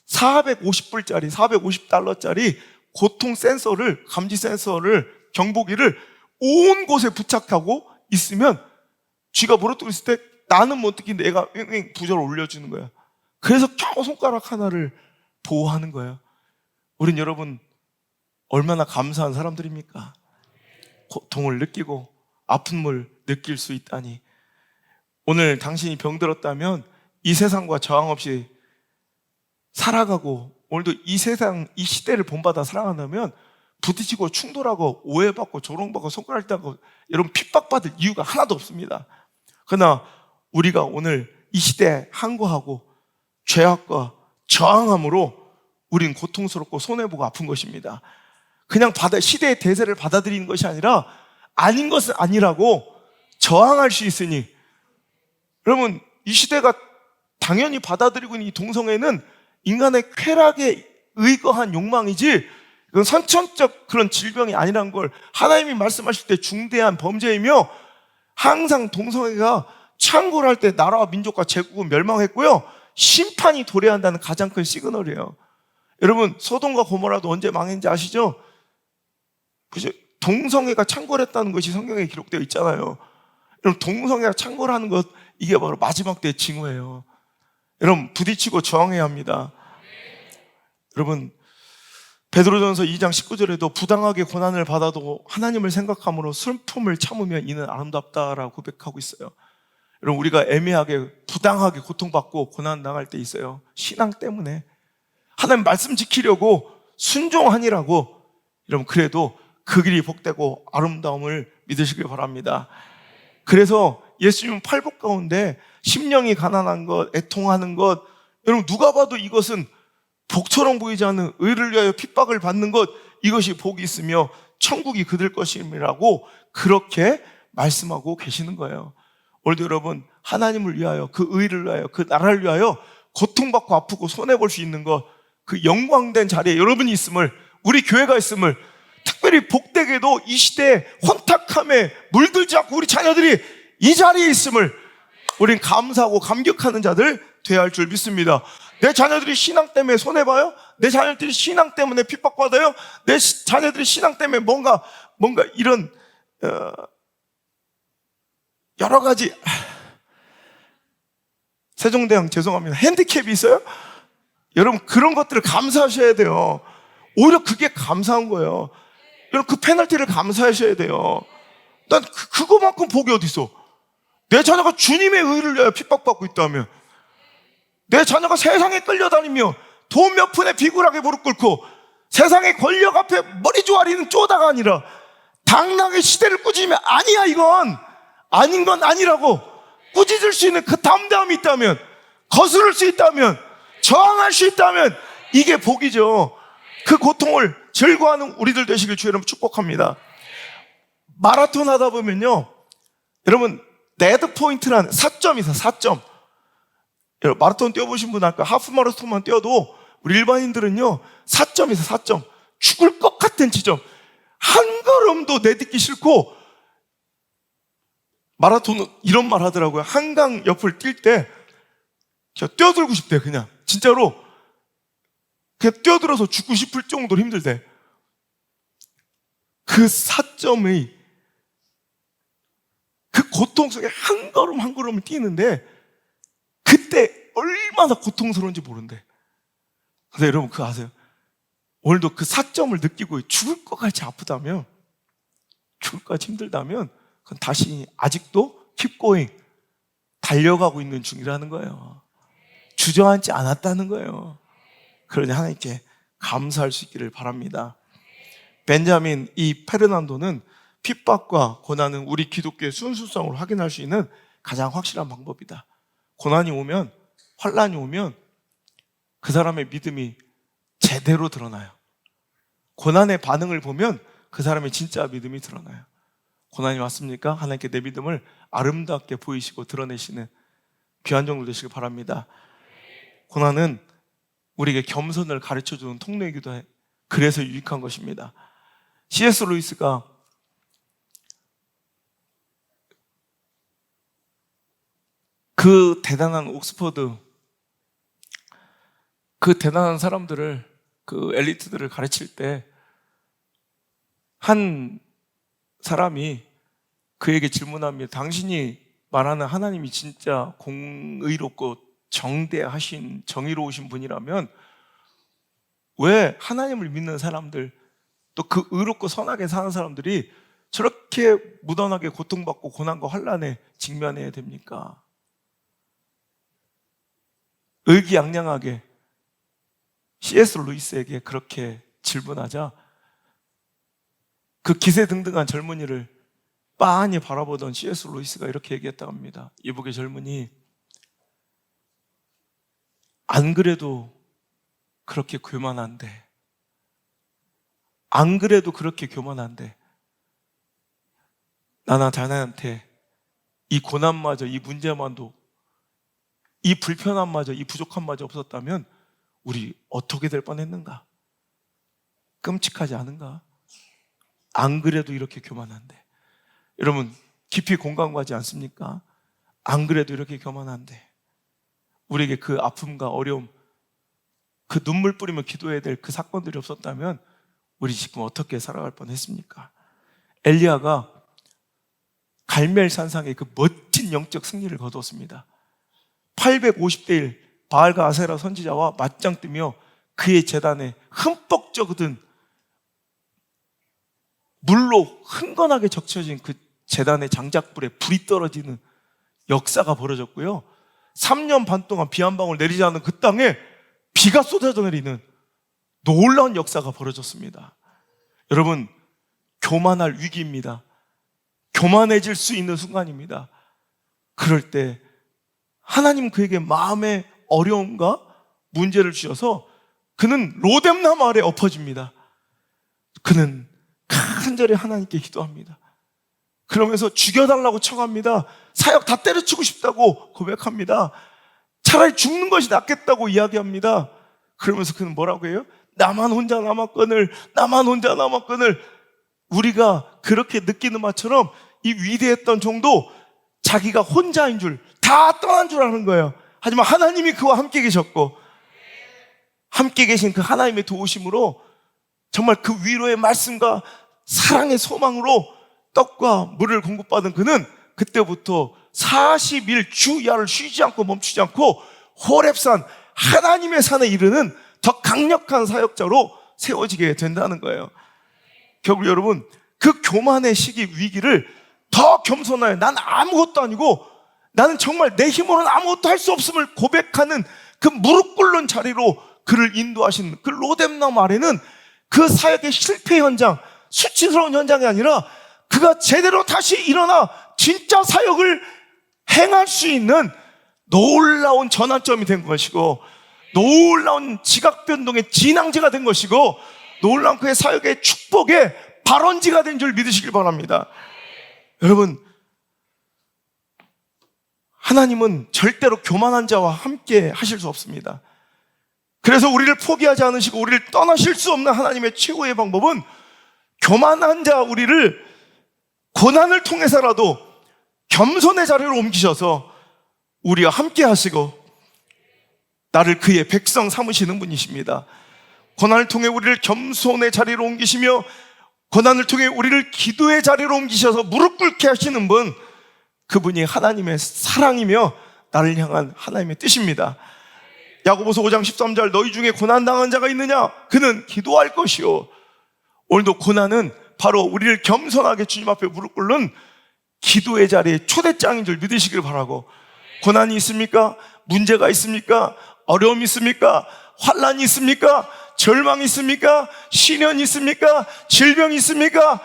450불짜리, 450달러짜리 고통 센서를, 감지 센서를, 경보기를 온 곳에 부착하고 있으면 쥐가 물어뜯고 있을 때 나는 못 느끼는데 얘가 부저를 올려주는 거야. 그래서 겨우 손가락 하나를 보호하는 거예요. 우린 여러분 얼마나 감사한 사람들입니까? 고통을 느끼고 아픔을 느낄 수 있다니. 오늘 당신이 병들었다면 이 세상과 저항 없이 살아가고 오늘도 이 세상, 이 시대를 본받아 살아간다면 부딪히고 충돌하고 오해받고 조롱받고 손가락 따고 여러분 핍박받을 이유가 하나도 없습니다. 그러나 우리가 오늘 이 시대에 항거하고 죄악과 저항함으로 우린 고통스럽고 손해보고 아픈 것입니다. 그냥 시대의 대세를 받아들이는 것이 아니라 아닌 것은 아니라고 저항할 수 있으니, 여러분 이 시대가 당연히 받아들이고 있는 이 동성애는 인간의 쾌락에 의거한 욕망이지 이건 선천적 그런 질병이 아니라는 걸 하나님이 말씀하실 때 중대한 범죄이며, 항상 동성애가 창궐 할 때 나라와 민족과 제국은 멸망했고요, 심판이 도래한다는 가장 큰 시그널이에요. 여러분 소돔과 고모라도 언제 망했는지 아시죠? 그죠? 동성애가 창궐했다는 것이 성경에 기록되어 있잖아요. 여러분 동성애가 창궐하는 것, 이게 바로 마지막 때의 징후예요. 여러분 부딪히고 저항해야 합니다. 여러분 베드로전서 2장 19절에도 부당하게 고난을 받아도 하나님을 생각함으로 슬픔을 참으면 이는 아름답다라고 고백하고 있어요. 여러분 우리가 애매하게 부당하게 고통받고 고난당할 때 있어요. 신앙 때문에 하나님 말씀 지키려고 순종하니라고. 여러분 그래도 그 길이 복되고 아름다움을 믿으시길 바랍니다. 그래서 예수님은 팔복 가운데 심령이 가난한 것, 애통하는 것, 여러분 누가 봐도 이것은 복처럼 보이지 않는 의를 위하여 핍박을 받는 것, 이것이 복이 있으며 천국이 그들 것임이라고 그렇게 말씀하고 계시는 거예요. 오늘도 여러분 하나님을 위하여, 그 의를 위하여, 그 나라를 위하여 고통받고 아프고 손해볼 수 있는 것, 그 영광된 자리에 여러분이 있음을, 우리 교회가 있음을, 특별히 복되게도 이 시대에 혼탁함에 물들지 않고 우리 자녀들이 이 자리에 있음을 우린 감사하고 감격하는 자들 되어야 할 줄 믿습니다. 내 자녀들이 신앙 때문에 손해봐요? 내 자녀들이 신앙 때문에 핍박받아요? 내 자녀들이 신앙 때문에 뭔가 이런 여러 가지, 세종대왕 죄송합니다, 핸디캡이 있어요? 여러분 그런 것들을 감사하셔야 돼요. 오히려 그게 감사한 거예요. 여러분 그 페널티를 감사하셔야 돼요. 난 그거만큼 복이 어디 있어? 내 자녀가 주님의 의를 위하여 핍박받고 있다면, 내 자녀가 세상에 끌려다니며 돈 몇 푼에 비굴하게 무릎 꿇고 세상의 권력 앞에 머리 조아리는 쪼다가 아니라 당당하게 시대를 꾸짖으면, 아니야 이건 아닌 건 아니라고 꾸짖을 수 있는 그 담대함이 있다면, 거스를 수 있다면, 저항할 수 있다면 이게 복이죠. 그 고통을 즐거워하는 우리들 되시길 주의 이름으로 축복합니다. 마라톤 하다 보면요, 여러분 레드 포인트라는 4점 있어요. 4점. 여러분 마라톤 뛰어보신 분 아까 하프 마라톤만 뛰어도 우리 일반인들은요 4점 있어요. 4점. 죽을 것 같은 지점. 한 걸음도 내딛기 싫고, 마라톤은 이런 말 하더라고요. 한강 옆을 뛸 때 저 뛰어들고 싶대요. 그냥 진짜로 그냥 뛰어들어서 죽고 싶을 정도로 힘들대. 그 사점의 그 고통 속에 한 걸음 한 걸음을 뛰는데 그때 얼마나 고통스러운지 모른대. 근데 여러분 그거 아세요? 오늘도 그 사점을 느끼고 죽을 것 같이 아프다면, 죽을 것 같이 힘들다면, 그건 다시 아직도 keep going, 달려가고 있는 중이라는 거예요. 주저앉지 않았다는 거예요. 그러니 하나님께 감사할 수 있기를 바랍니다. 벤자민 이 페르난도는 핍박과 고난은 우리 기독교의 순수성을 확인할 수 있는 가장 확실한 방법이다. 고난이 오면, 환난이 오면 그 사람의 믿음이 제대로 드러나요. 고난의 반응을 보면 그 사람의 진짜 믿음이 드러나요. 고난이 왔습니까? 하나님께 내 믿음을 아름답게 보이시고 드러내시는 귀한 종들 되시길 바랍니다. 고난은 우리에게 겸손을 가르쳐주는 통로이기도 해. 그래서 유익한 것입니다. C.S. 루이스가 그 대단한 옥스퍼드, 그 대단한 사람들을, 그 엘리트들을 가르칠 때 한 사람이 그에게 질문합니다. 당신이 말하는 하나님이 진짜 공의롭고 정대하신, 정의로우신 분이라면 왜 하나님을 믿는 사람들, 또 그 의롭고 선하게 사는 사람들이 저렇게 무던하게 고통받고 고난과 환난에 직면해야 됩니까? 의기양양하게 C.S. 루이스에게 그렇게 질문하자 그 기세등등한 젊은이를 빤히 바라보던 C.S. 루이스가 이렇게 얘기했다고 합니다. 이복의 젊은이, 안 그래도 그렇게 교만한데, 안 그래도 그렇게 교만한데 나나 자네한테 이 고난마저, 이 문제만도, 이 불편함마저, 이 부족함마저 없었다면 우리 어떻게 될 뻔했는가? 끔찍하지 않은가? 안 그래도 이렇게 교만한데. 여러분 깊이 공감 가지 않습니까? 안 그래도 이렇게 교만한데 우리에게 그 아픔과 어려움, 그 눈물 뿌리며 기도해야 될 그 사건들이 없었다면 우리 지금 어떻게 살아갈 뻔했습니까? 엘리야가 갈멜산상의 그 멋진 영적 승리를 거두었습니다. 850대 1 바알과 아세라 선지자와 맞짱 뜨며 그의 제단에 흠뻑 젖은 물로 흥건하게 적셔진 그 제단의 장작불에 불이 떨어지는 역사가 벌어졌고요. 3년 반 동안 비 한 방울 내리지 않은 그 땅에 비가 쏟아져 내리는 놀라운 역사가 벌어졌습니다. 여러분, 교만할 위기입니다. 교만해질 수 있는 순간입니다. 그럴 때 하나님 그에게 마음의 어려움과 문제를 주셔서 그는 로뎀나무 아래 엎어집니다. 그는 간절히 하나님께 기도합니다. 그러면서 죽여달라고 청합니다. 사역 다 때려치고 싶다고 고백합니다. 차라리 죽는 것이 낫겠다고 이야기합니다. 그러면서 그는 뭐라고 해요? 나만 혼자 남았거늘, 나만 혼자 남았거늘. 우리가 그렇게 느끼는 것처럼 이 위대했던 종도 자기가 혼자인 줄, 다 떠난 줄 아는 거예요. 하지만 하나님이 그와 함께 계셨고, 함께 계신 그 하나님의 도우심으로 정말 그 위로의 말씀과 사랑의 소망으로 떡과 물을 공급받은 그는 그때부터 40일 주야를 쉬지 않고 멈추지 않고 호렙산, 하나님의 산에 이르는 더 강력한 사역자로 세워지게 된다는 거예요. 결국 여러분, 그 교만의 시기, 위기를 더 겸손하여 난 아무것도 아니고 나는 정말 내 힘으로는 아무것도 할 수 없음을 고백하는 그 무릎 꿇는 자리로 그를 인도하신 그 로뎀나무 아래는 그 사역의 실패 현장, 수치스러운 현장이 아니라 그가 제대로 다시 일어나 진짜 사역을 행할 수 있는 놀라운 전환점이 된 것이고, 놀라운 지각 변동의 진앙지가 된 것이고, 놀라운 그의 사역의 축복의 발원지가 된 줄 믿으시길 바랍니다. 여러분, 하나님은 절대로 교만한 자와 함께 하실 수 없습니다. 그래서 우리를 포기하지 않으시고 우리를 떠나실 수 없는 하나님의 최고의 방법은 교만한 자 우리를 고난을 통해서라도 겸손의 자리로 옮기셔서 우리와 함께 하시고 나를 그의 백성 삼으시는 분이십니다. 고난을 통해 우리를 겸손의 자리로 옮기시며 고난을 통해 우리를 기도의 자리로 옮기셔서 무릎 꿇게 하시는 분, 그분이 하나님의 사랑이며 나를 향한 하나님의 뜻입니다. 야고보서 5장 13절, 너희 중에 고난당한 자가 있느냐? 그는 기도할 것이요. 오늘도 고난은 바로 우리를 겸손하게 주님 앞에 무릎 꿇는 기도의 자리에 초대장인 줄 믿으시길 바라고. 고난이 있습니까? 문제가 있습니까? 어려움이 있습니까? 환난이 있습니까? 절망이 있습니까? 시련이 있습니까? 질병이 있습니까?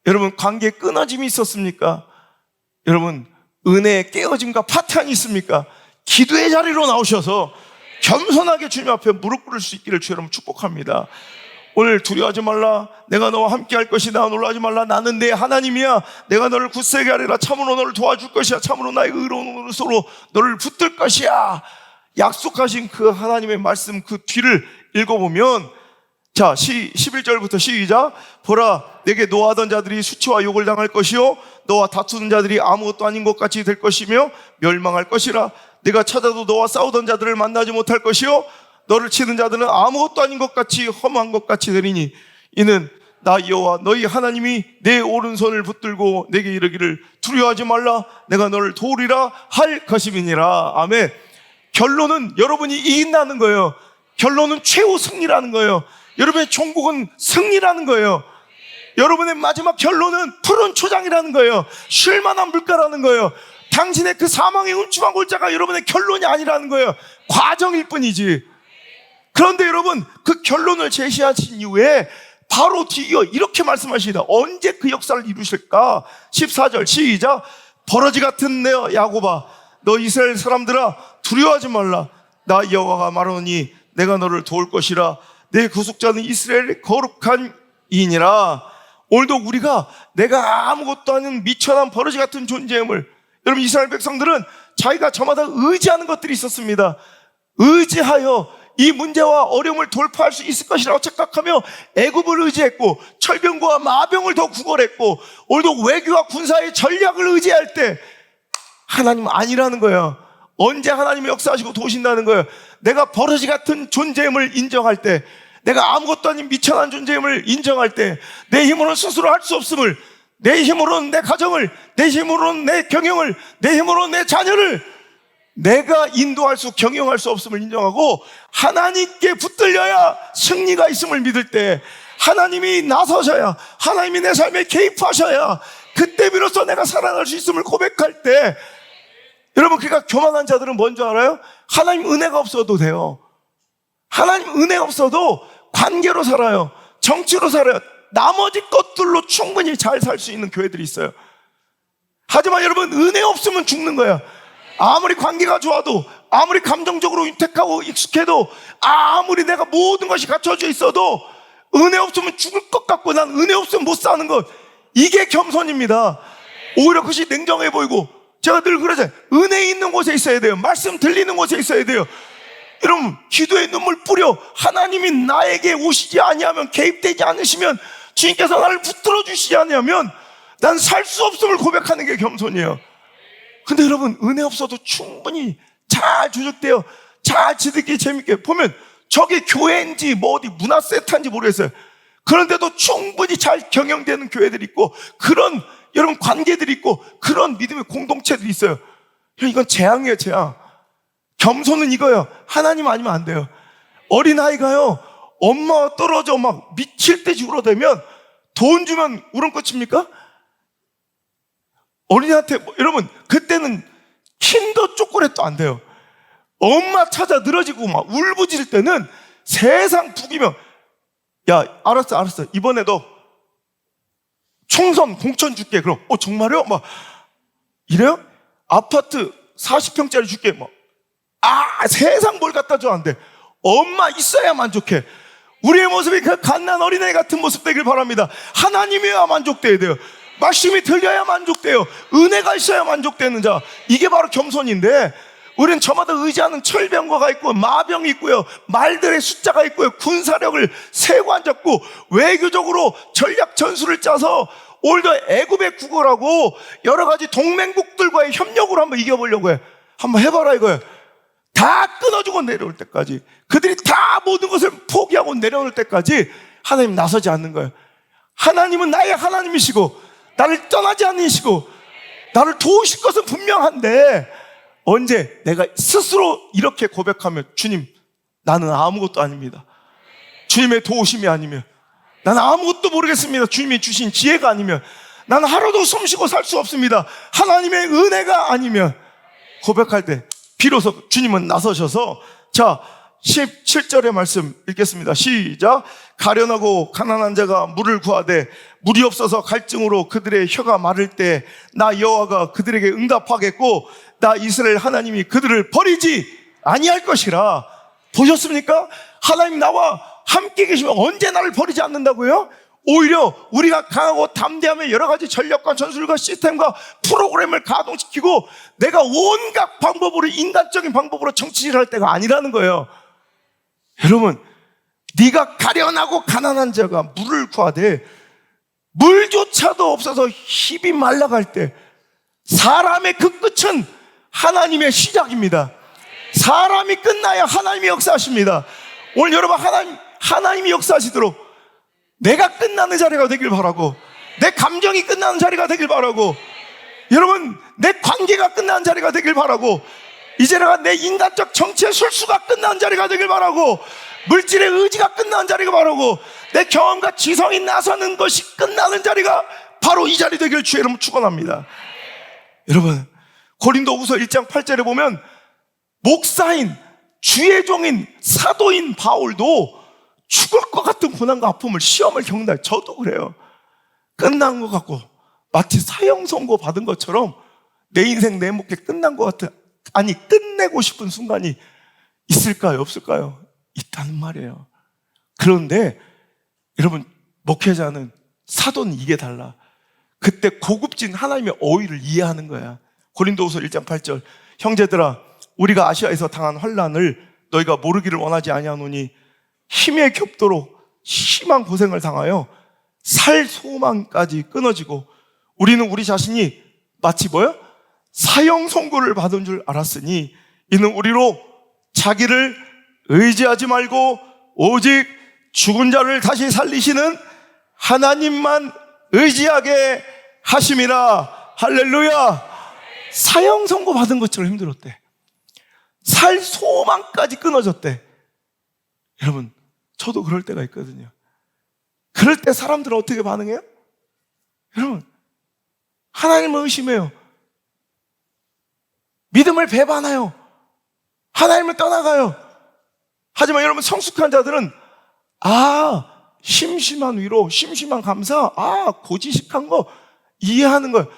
여러분, 관계 끊어짐이 있었습니까? 여러분, 은혜의 깨어짐과 파탄이 있습니까? 기도의 자리로 나오셔서 겸손하게 주님 앞에 무릎 꿇을 수 있기를 주 여러분 축복합니다. 오늘 두려워하지 말라, 내가 너와 함께 할 것이다. 놀라지 말라, 나는 내 하나님이야. 내가 너를 굳세게 하리라. 참으로 너를 도와줄 것이야. 참으로 나의 의로운 손으로 너를 붙들 것이야. 약속하신 그 하나님의 말씀 그 뒤를 읽어보면, 자, 11절부터 시작. 보라, 내게 노하던 자들이 수치와 욕을 당할 것이요 너와 다투는 자들이 아무것도 아닌 것 같이 될 것이며 멸망할 것이라. 내가 찾아도 너와 싸우던 자들을 만나지 못할 것이요 너를 치는 자들은 아무것도 아닌 것 같이 험한 것 같이 되리니 이는 나 여호와 너희 하나님이 내 오른손을 붙들고 내게 이르기를 두려워하지 말라, 내가 너를 도우리라 할 것임이니라. 아멘. 결론은 여러분이 이긴다는 거예요. 결론은 최후 승리라는 거예요. 여러분의 종국은 승리라는 거예요. 여러분의 마지막 결론은 푸른 초장이라는 거예요. 쉴만한 물가라는 거예요. 당신의 그 사망의 음침한 골짜가 여러분의 결론이 아니라는 거예요. 과정일 뿐이지. 그런데 여러분, 그 결론을 제시하신 이후에 바로 뒤이어 이렇게 말씀하십니다. 언제 그 역사를 이루실까? 14절 시작. 버러지 같은 내 야곱아, 너 이스라엘 사람들아 두려워하지 말라. 나 여호와가 말하노니 내가 너를 도울 것이라. 내 구속자는 이스라엘의 거룩한 이니라. 오늘도 우리가 내가 아무것도 아닌 미천한 버러지 같은 존재임을, 여러분, 이스라엘 백성들은 자기가 저마다 의지하는 것들이 있었습니다. 의지하여 이 문제와 어려움을 돌파할 수 있을 것이라고 착각하며 애굽을 의지했고 철병과 마병을 더 구걸했고, 오늘도 외교와 군사의 전략을 의지할 때 하나님 아니라는 거예요. 언제 하나님이 역사하시고 도우신다는 거예요. 내가 버러지 같은 존재임을 인정할 때, 내가 아무것도 아닌 미천한 존재임을 인정할 때, 내 힘으로는 스스로 할 수 없음을, 내 힘으로는 내 가정을, 내 힘으로는 내 경영을, 내 힘으로는 내 자녀를 내가 인도할 수, 경영할 수 없음을 인정하고 하나님께 붙들려야 승리가 있음을 믿을 때, 하나님이 나서셔야, 하나님이 내 삶에 개입하셔야 그때 비로소 내가 살아날 수 있음을 고백할 때, 여러분, 그러니까 교만한 자들은 뭔지 알아요? 하나님 은혜가 없어도 돼요. 하나님 은혜가 없어도 관계로 살아요. 정치로 살아요. 나머지 것들로 충분히 잘 살 수 있는 교회들이 있어요. 하지만 여러분, 은혜 없으면 죽는 거야. 아무리 관계가 좋아도, 아무리 감정적으로 윤택하고 익숙해도, 아무리 내가 모든 것이 갖춰져 있어도 은혜 없으면 죽을 것 같고, 난 은혜 없으면 못 사는 것, 이게 겸손입니다. 오히려 그것이 냉정해 보이고, 제가 늘 그러잖아요. 은혜 있는 곳에 있어야 돼요. 말씀 들리는 곳에 있어야 돼요. 여러분, 기도에 눈물 뿌려 하나님이 나에게 오시지 아니하면, 개입되지 않으시면, 주님께서 나를 붙들어 주시지 않으면 난 살 수 없음을 고백하는 게 겸손이에요. 근데 여러분, 은혜 없어도 충분히 잘 조직되어 잘 지들끼리 재밌게 보면, 저게 교회인지 뭐 어디 문화센터인지 모르겠어요. 그런데도 충분히 잘 경영되는 교회들이 있고, 그런 여러분 관계들이 있고, 그런 믿음의 공동체들이 있어요. 이건 재앙이에요, 재앙. 겸손은 이거예요. 하나님 아니면 안 돼요. 어린아이가요, 엄마와 떨어져 막 미칠 듯이 울어대면 돈 주면 울음꽃입니까? 어린이한테 여러분, 그때는 킨더 초콜릿도 안 돼요. 엄마 찾아 늘어지고 막 울부짖을 때는 세상 북이면, 야, 알았어, 이번에도 총선 공천 줄게. 그럼 정말요? 막 이래요? 아파트 40평짜리 줄게. 막 세상 뭘 갖다 줘. 안 돼. 엄마 있어야 만족해. 우리의 모습이 그 갓난 어린애 같은 모습 되길 바랍니다. 하나님이어야 만족돼야 돼요. 말씀이 들려야 만족돼요. 은혜가 있어야 만족되는 자, 이게 바로 겸손인데, 우리는 저마다 의지하는 철병거가 있고 마병이 있고요, 말들의 숫자가 있고요, 군사력을 세고 앉았고 외교적으로 전략 전술을 짜서 오늘도 애굽의 국어라고 여러 가지 동맹국들과의 협력으로 한번 이겨보려고 해. 한번 해봐라 이거예요. 다 끊어주고 내려올 때까지, 그들이 다 모든 것을 포기하고 내려올 때까지 하나님 나서지 않는 거예요. 하나님은 나의 하나님이시고 나를 떠나지 않으시고 나를 도우실 것은 분명한데, 언제 내가 스스로 이렇게 고백하면 주님 나는 아무것도 아닙니다, 주님의 도우심이 아니면 나는 아무것도 모르겠습니다, 주님이 주신 지혜가 아니면 나는 하루도 숨쉬고 살 수 없습니다, 하나님의 은혜가 아니면, 고백할 때 비로소 주님은 나서셔서, 자 17절의 말씀 읽겠습니다. 시작. 가련하고 가난한 자가 물을 구하되 물이 없어서 갈증으로 그들의 혀가 마를 때 나 여호와가 그들에게 응답하겠고 나 이스라엘 하나님이 그들을 버리지 아니할 것이라. 보셨습니까? 하나님 나와 함께 계시면 언제 나를 버리지 않는다고요? 오히려 우리가 강하고 담대하며 여러 가지 전략과 전술과 시스템과 프로그램을 가동시키고 내가 온갖 방법으로, 인간적인 방법으로 정치질할 때가 아니라는 거예요. 여러분, 네가 가련하고 가난한 자가 물을 구하되 물조차도 없어서 힘이 말라갈 때, 사람의 그 끝은 하나님의 시작입니다. 사람이 끝나야 하나님이 역사하십니다. 오늘 여러분, 하나님이 역사하시도록 내가 끝나는 자리가 되길 바라고, 내 감정이 끝나는 자리가 되길 바라고, 여러분 내 관계가 끝나는 자리가 되길 바라고, 이제 내가 내 인간적 정치의 술수가 끝나는 자리가 되길 바라고, 물질의 의지가 끝나는 자리가 바라고, 내 경험과 지성이 나서는 것이 끝나는 자리가 바로 이 자리 되길 주의 이름으로 축원합니다. 여러분, 고린도후서 1장 8절에 보면 목사인, 주의 종인, 사도인 바울도 죽을 것 같은 고난과 아픔을, 시험을 겪는다. 저도 그래요. 끝난 것 같고 마치 사형 선고 받은 것처럼 내 인생, 내 목회 끝난 것 같은, 아니 끝내고 싶은 순간이 있을까요? 없을까요? 있다는 말이에요. 그런데 여러분, 목회자는, 사도는 이게 달라. 그때 고급진 하나님의 어휘를 이해하는 거야. 고린도후서 1장 8절. 형제들아, 우리가 아시아에서 당한 환난을 너희가 모르기를 원하지 아니하노니 힘에 겹도록 심한 고생을 당하여 살 소망까지 끊어지고 우리는 우리 자신이 마치 뭐야? 사형 선고를 받은 줄 알았으니 이는 우리로 자기를 의지하지 말고 오직 죽은 자를 다시 살리시는 하나님만 의지하게 하심이라. 할렐루야. 사형 선고 받은 것처럼 힘들었대. 살 소망까지 끊어졌대. 여러분, 저도 그럴 때가 있거든요. 그럴 때 사람들은 어떻게 반응해요? 여러분, 하나님을 의심해요. 믿음을 배반해요. 하나님을 떠나가요. 하지만 여러분, 성숙한 자들은 심심한 위로, 심심한 감사, 고지식한 거 이해하는 거예요.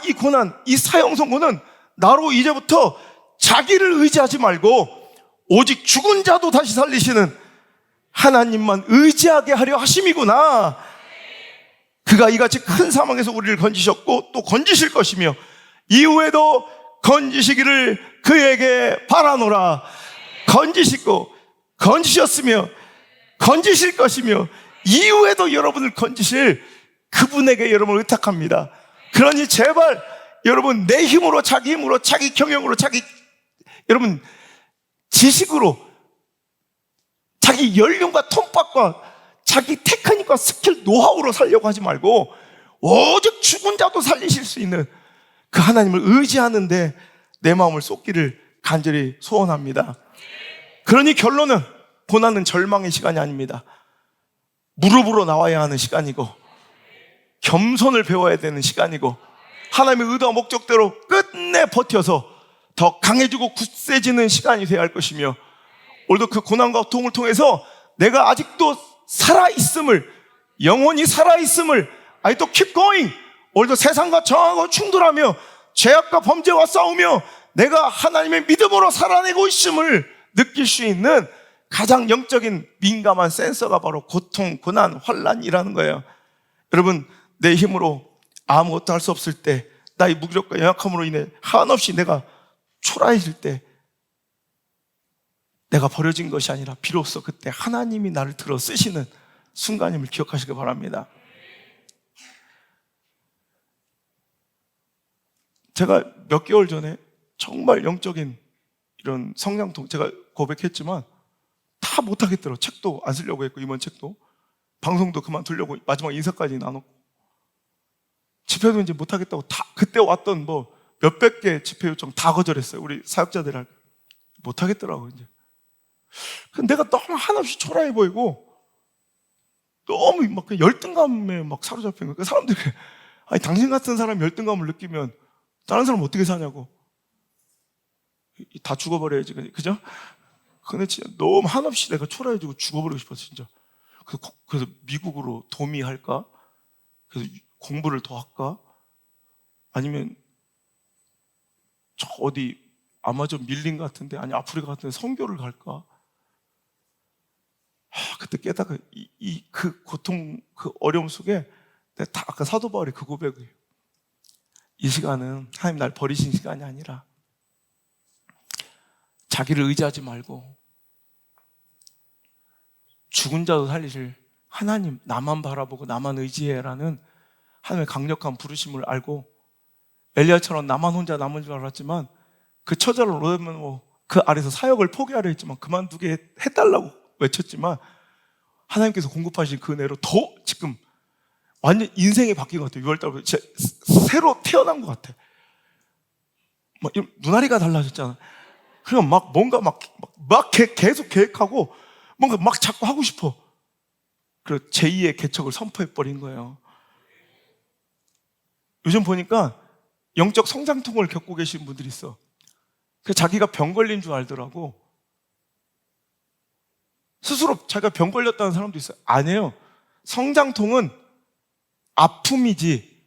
이 고난, 이 사형 선고는 나로 이제부터 자기를 의지하지 말고 오직 죽은 자도 다시 살리시는 하나님만 의지하게 하려 하심이구나. 그가 이같이 큰 사망에서 우리를 건지셨고 또 건지실 것이며 이후에도 건지시기를 그에게 바라노라. 건지시고 건지셨으며 건지실 것이며 이후에도 여러분을 건지실 그분에게 여러분을 의탁합니다. 그러니 제발 여러분, 내 힘으로, 자기 힘으로, 자기 경영으로, 여러분 지식으로, 자기 연륜과 톤박과 자기 테크닉과 스킬, 노하우로 살려고 하지 말고 오직 죽은 자도 살리실 수 있는 그 하나님을 의지하는데 내 마음을 쏟기를 간절히 소원합니다. 그러니 결론은, 고난은 절망의 시간이 아닙니다. 무릎으로 나와야 하는 시간이고 겸손을 배워야 되는 시간이고 하나님의 의도와 목적대로 끝내 버텨서 더 강해지고 굳세지는 시간이 되어야 할 것이며, 오늘도 그 고난과 고통을 통해서 내가 아직도 살아있음을, 영원히 살아있음을, 아직도 keep going, 오늘도 세상과 저항하고 충돌하며 죄악과 범죄와 싸우며 내가 하나님의 믿음으로 살아내고 있음을 느낄 수 있는 가장 영적인 민감한 센서가 바로 고통, 고난, 환난이라는 거예요. 여러분, 내 힘으로 아무것도 할 수 없을 때, 나의 무기력과 연약함으로 인해 한없이 내가 초라해질 때 내가 버려진 것이 아니라 비로소 그때 하나님이 나를 들어 쓰시는 순간임을 기억하시기 바랍니다. 제가 몇 개월 전에 정말 영적인 이런 성장통, 제가 고백했지만 다 못하겠더라고요. 책도 안 쓰려고 했고, 이번 책도 방송도 그만두려고 마지막 인사까지 나눴고, 집회도 이제 못하겠다고 다 그때 왔던 뭐 몇백 개 집회 요청 다 거절했어요. 우리 사역자들 못하겠더라고요. 이제 근데 내가 너무 한없이 초라해 보이고 너무 막 열등감에 막 사로잡힌 거예요. 사람들이 아니 당신 같은 사람이 열등감을 느끼면 다른 사람 어떻게 사냐고. 다 죽어버려야지, 그죠? 근데 진짜 너무 한없이 내가 초라해지고 죽어버리고 싶었어, 진짜. 그래서 미국으로 도미할까? 그래서 공부를 더 할까? 아니면 저 어디 아마존 밀림 같은데, 아니 아프리카 같은데 선교를 갈까? 그때 깨닫고 그 고통, 그 어려움 속에 내가 다 아까 사도 바울의 그 고백이에요. 이 시간은 하나님 날 버리신 시간이 아니라 자기를 의지하지 말고 죽은 자도 살리실 하나님, 나만 바라보고 나만 의지해라는 하나님의 강력한 부르심을 알고, 엘리야처럼 나만 혼자 남은 줄 알았지만 그 처자를 얻으면 그 아래서 사역을 포기하려 했지만 그만두게 해달라고 외쳤지만 하나님께서 공급하신 그 은혜로 더 지금 완전 인생이 바뀐 것 같아요. 6월달부터 새로 태어난 것 같아. 막 눈알이가 달라졌잖아. 그냥 막 뭔가 막 계속 계획하고 뭔가 막 자꾸 하고 싶어. 그리고 제2의 개척을 선포해버린 거예요. 요즘 보니까 영적 성장통을 겪고 계신 분들이 있어. 자기가 병 걸린 줄 알더라고. 스스로 자기가 병 걸렸다는 사람도 있어요. 아니에요. 성장통은 아픔이지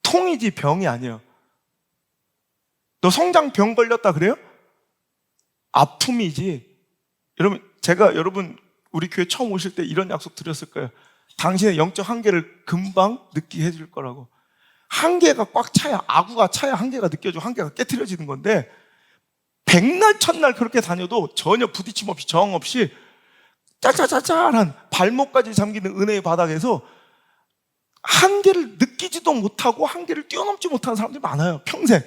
통이지 병이 아니에요. 너 성장병 걸렸다 그래요? 아픔이지. 여러분 우리 교회 처음 오실 때 이런 약속 드렸을 거예요. 당신의 영적 한계를 금방 느끼게 해줄 거라고. 한계가 꽉 차야, 아구가 차야 한계가 느껴지고 한계가 깨트려지는 건데, 백날 첫날 그렇게 다녀도 전혀 부딪힘 없이 저항 없이 짜짜짜짜한 발목까지 잠기는 은혜의 바닥에서 한계를 느끼지도 못하고 한계를 뛰어넘지 못하는 사람들이 많아요. 평생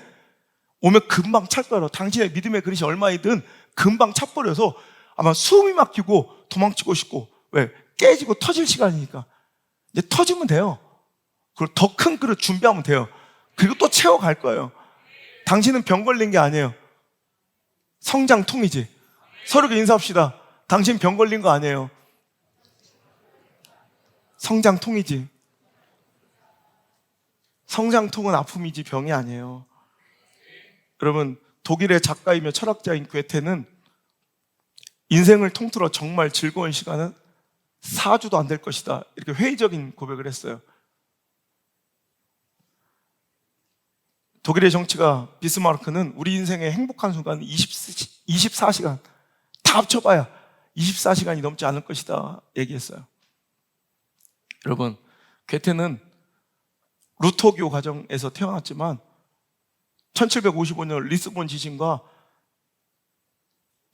오면 금방 찰 거예요. 당신의 믿음의 그릇이 얼마이든 금방 차버려서 아마 숨이 막히고 도망치고 싶고, 왜? 깨지고 터질 시간이니까. 이제 터지면 돼요. 그리고 더 큰 그릇 준비하면 돼요. 그리고 또 채워갈 거예요. 당신은 병 걸린 게 아니에요. 성장통이지. 서로 인사합시다. 당신 병 걸린 거 아니에요. 성장통이지. 성장통은 아픔이지 병이 아니에요. 여러분, 독일의 작가이며 철학자인 괴테는 인생을 통틀어 정말 즐거운 시간은 4주도 안 될 것이다, 이렇게 회의적인 고백을 했어요. 독일의 정치가 비스마르크는 우리 인생의 행복한 순간은 24시간 다 합쳐봐야 24시간이 넘지 않을 것이다 얘기했어요. 여러분, 괴테는 루터교 가정에서 태어났지만 1755년 리스본 지진과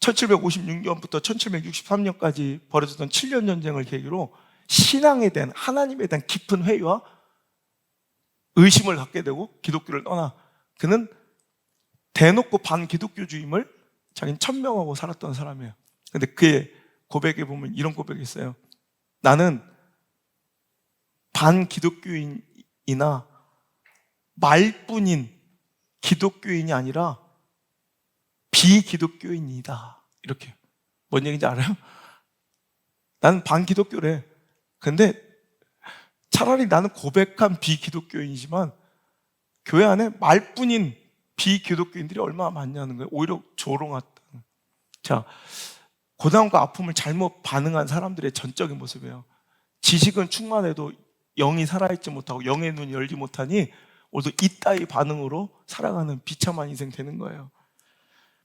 1756년부터 1763년까지 벌어졌던 7년 전쟁을 계기로 신앙에 대한, 하나님에 대한 깊은 회의와 의심을 갖게 되고 기독교를 떠나 그는 대놓고 반기독교주의임을 자기는 천명하고 살았던 사람이에요. 근데 그의 고백에 보면 이런 고백이 있어요. 나는 반기독교인이나 말뿐인 기독교인이 아니라 비기독교인이다. 이렇게. 뭔 얘기인지 알아요? 나는 반기독교래. 근데 차라리 나는 고백한 비기독교인이지만 교회 안에 말뿐인 비기독교인들이 얼마나 많냐는 거예요. 오히려 조롱하다. 자, 고난과 아픔을 잘못 반응한 사람들의 전적인 모습이에요. 지식은 충만해도 영이 살아있지 못하고 영의 눈이 열지 못하니 오늘도 이따위 반응으로 살아가는 비참한 인생 되는 거예요.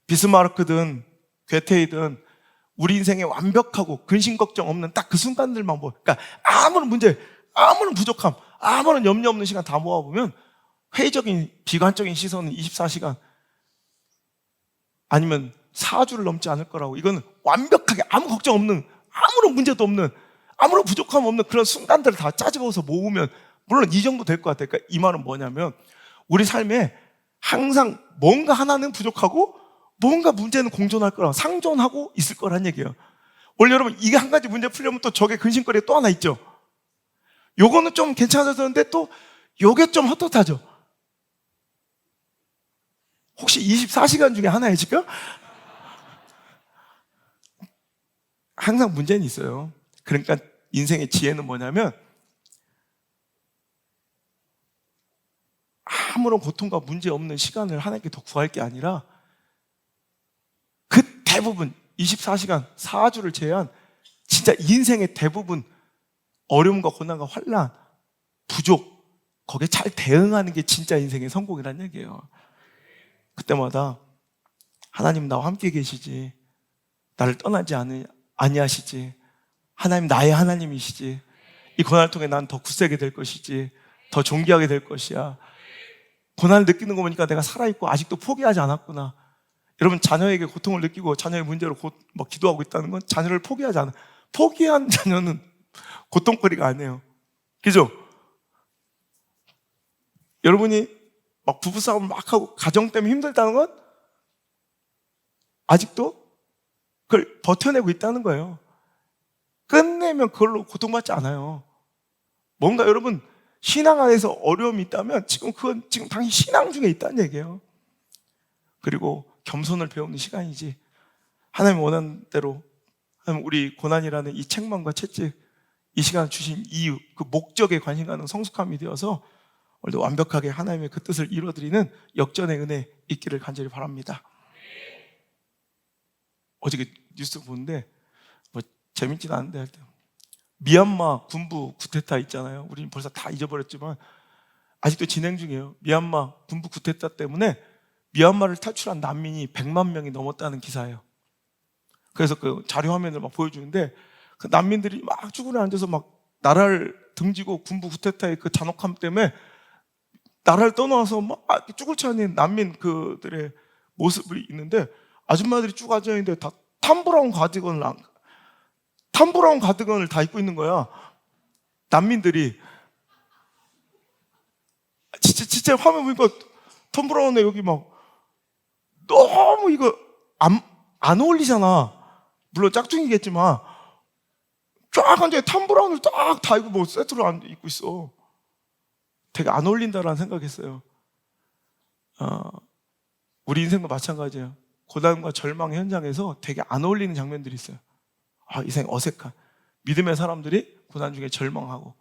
비스마르크든 괴테이든 우리 인생에 완벽하고 근심 걱정 없는 딱 그 순간들만 그러니까 아무런 문제, 아무런 부족함, 아무런 염려 없는 시간 다 모아보면 회의적인 비관적인 시선은 24시간 아니면 4주를 넘지 않을 거라고. 이거는 완벽하게 아무 걱정 없는, 아무런 문제도 없는, 아무런 부족함 없는 그런 순간들을 다 짜집어서 모으면 물론 이 정도 될 것 같아요. 그러니까 이 말은 뭐냐면 우리 삶에 항상 뭔가 하나는 부족하고 뭔가 문제는 공존할 거라고, 상존하고 있을 거란 얘기예요. 오늘 여러분, 이게 한 가지 문제 풀려면 또 저게 근심거리가 또 하나 있죠. 요거는 좀 괜찮아졌는데 또 요게 좀 헛헛하죠. 혹시 24시간 중에 하나예요 지금? 항상 문제는 있어요. 그러니까 인생의 지혜는 뭐냐면 아무런 고통과 문제 없는 시간을 하나님께 더 구할 게 아니라 그 대부분 24시간 4주를 제외한 진짜 인생의 대부분 어려움과 고난과 환난, 부족, 거기에 잘 대응하는 게 진짜 인생의 성공이라는 얘기예요. 그때마다 하나님 나와 함께 계시지, 나를 떠나지 아니하시지, 하나님 나의 하나님이시지, 이 고난을 통해 난 더 굳세게 될 것이지, 더 존귀하게 될 것이야. 고난을 느끼는 거 보니까 내가 살아있고 아직도 포기하지 않았구나. 여러분, 자녀에게 고통을 느끼고 자녀의 문제로 기도하고 있다는 건 자녀를 포기하지 않아. 포기한 자녀는 고통거리가 아니에요. 그죠? 여러분이 막 부부싸움을 막 하고 가정 때문에 힘들다는 건 아직도 그걸 버텨내고 있다는 거예요. 끝내면 그걸로 고통받지 않아요. 뭔가 여러분 신앙 안에서 어려움이 있다면 그건 지금 당신 신앙 중에 있다는 얘기예요. 그리고 겸손을 배우는 시간이지. 하나님 원하는 대로 하나님 우리 고난이라는 이 책망과 채찍, 이 시간을 주신 이유, 그 목적에 관심 가는 성숙함이 되어서 오늘도 완벽하게 하나님의 그 뜻을 이루어드리는 역전의 은혜 있기를 간절히 바랍니다. 어저께 뉴스 보는데 뭐 재밌진 않은데 미얀마 군부 쿠데타 있잖아요. 우리는 벌써 다 잊어버렸지만 아직도 진행 중이에요. 미얀마 군부 쿠데타 때문에 미얀마를 탈출한 난민이 100만 명이 넘었다는 기사예요. 그래서 그 자료 화면을 막 보여주는데 그 난민들이 막 쭈그려 앉아서 막 나라를 등지고 군부 쿠데타의 그 잔혹함 때문에 나라를 떠나서 막 쭈글쳐 앉은 난민 그들의 모습이 있는데 아줌마들이 쭉 앉아있는데 다 탐브라운 가디건을 다 입고 있는 거야. 난민들이. 진짜 화면 보니까 톰 브라운에 여기 막 너무 이거 안 어울리잖아. 물론 짝퉁이겠지만 쫙 앉아 톰 브라운을 딱 다 입고 뭐 세트로 입고 있어. 되게 안 어울린다라는 생각했어요. 우리 인생도 마찬가지예요. 고난과 절망 현장에서 되게 안 어울리는 장면들이 있어요. 인생 어색한. 믿음의 사람들이 고난 중에 절망하고,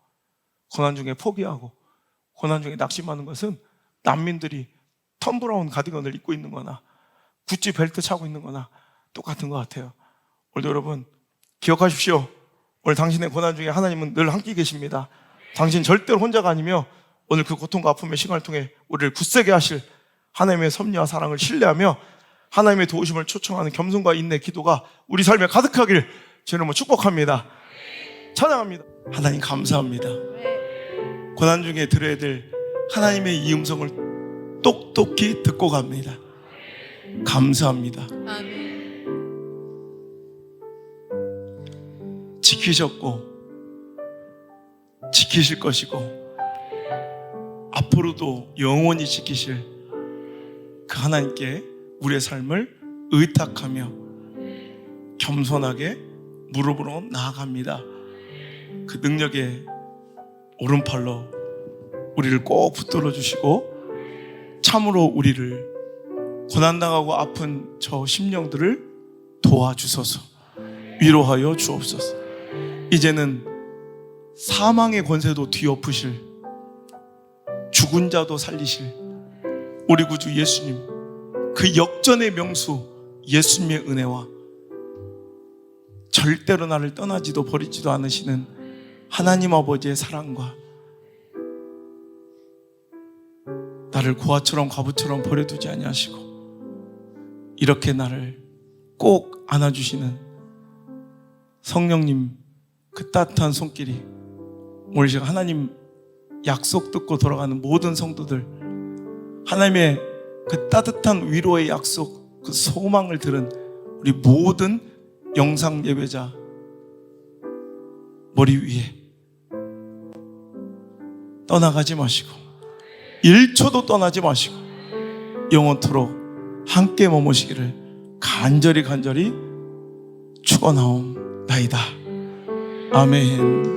고난 중에 포기하고, 고난 중에 낙심하는 것은 난민들이 톰 브라운 가디건을 입고 있는 거나 구찌 벨트 차고 있는 거나 똑같은 것 같아요. 오늘도 여러분 기억하십시오. 오늘 당신의 고난 중에 하나님은 늘 함께 계십니다. 당신 절대로 혼자가 아니며 오늘 그 고통과 아픔의 시간을 통해 우리를 굳세게 하실 하나님의 섭리와 사랑을 신뢰하며 하나님의 도우심을 초청하는 겸손과 인내 기도가 우리 삶에 가득하길 주님으로 축복합니다. 찬양합니다. 하나님 감사합니다. 고난 중에 들어야 될 하나님의 이 음성을 똑똑히 듣고 갑니다. 감사합니다. 아멘. 지키셨고 지키실 것이고 앞으로도 영원히 지키실 그 하나님께 우리의 삶을 의탁하며 겸손하게 무릎으로 나아갑니다. 그 능력의 오른팔로 우리를 꼭 붙들어 주시고 참으로 우리를 고난당하고 아픈 저 심령들을 도와주소서. 위로하여 주옵소서. 이제는 사망의 권세도 뒤엎으실, 죽은 자도 살리실 우리 구주 예수님, 그 역전의 명수 예수님의 은혜와 절대로 나를 떠나지도 버리지도 않으시는 하나님 아버지의 사랑과 나를 고아처럼 과부처럼 버려두지 아니하시고 이렇게 나를 꼭 안아주시는 성령님 그 따뜻한 손길이 오늘 제가 하나님 약속 듣고 돌아가는 모든 성도들, 하나님의 그 따뜻한 위로의 약속, 그 소망을 들은 우리 모든 영상 예배자 머리 위에 떠나가지 마시고 1초도 떠나지 마시고 영원토록 함께 머무시기를 간절히 축원하옵나이다. 아멘.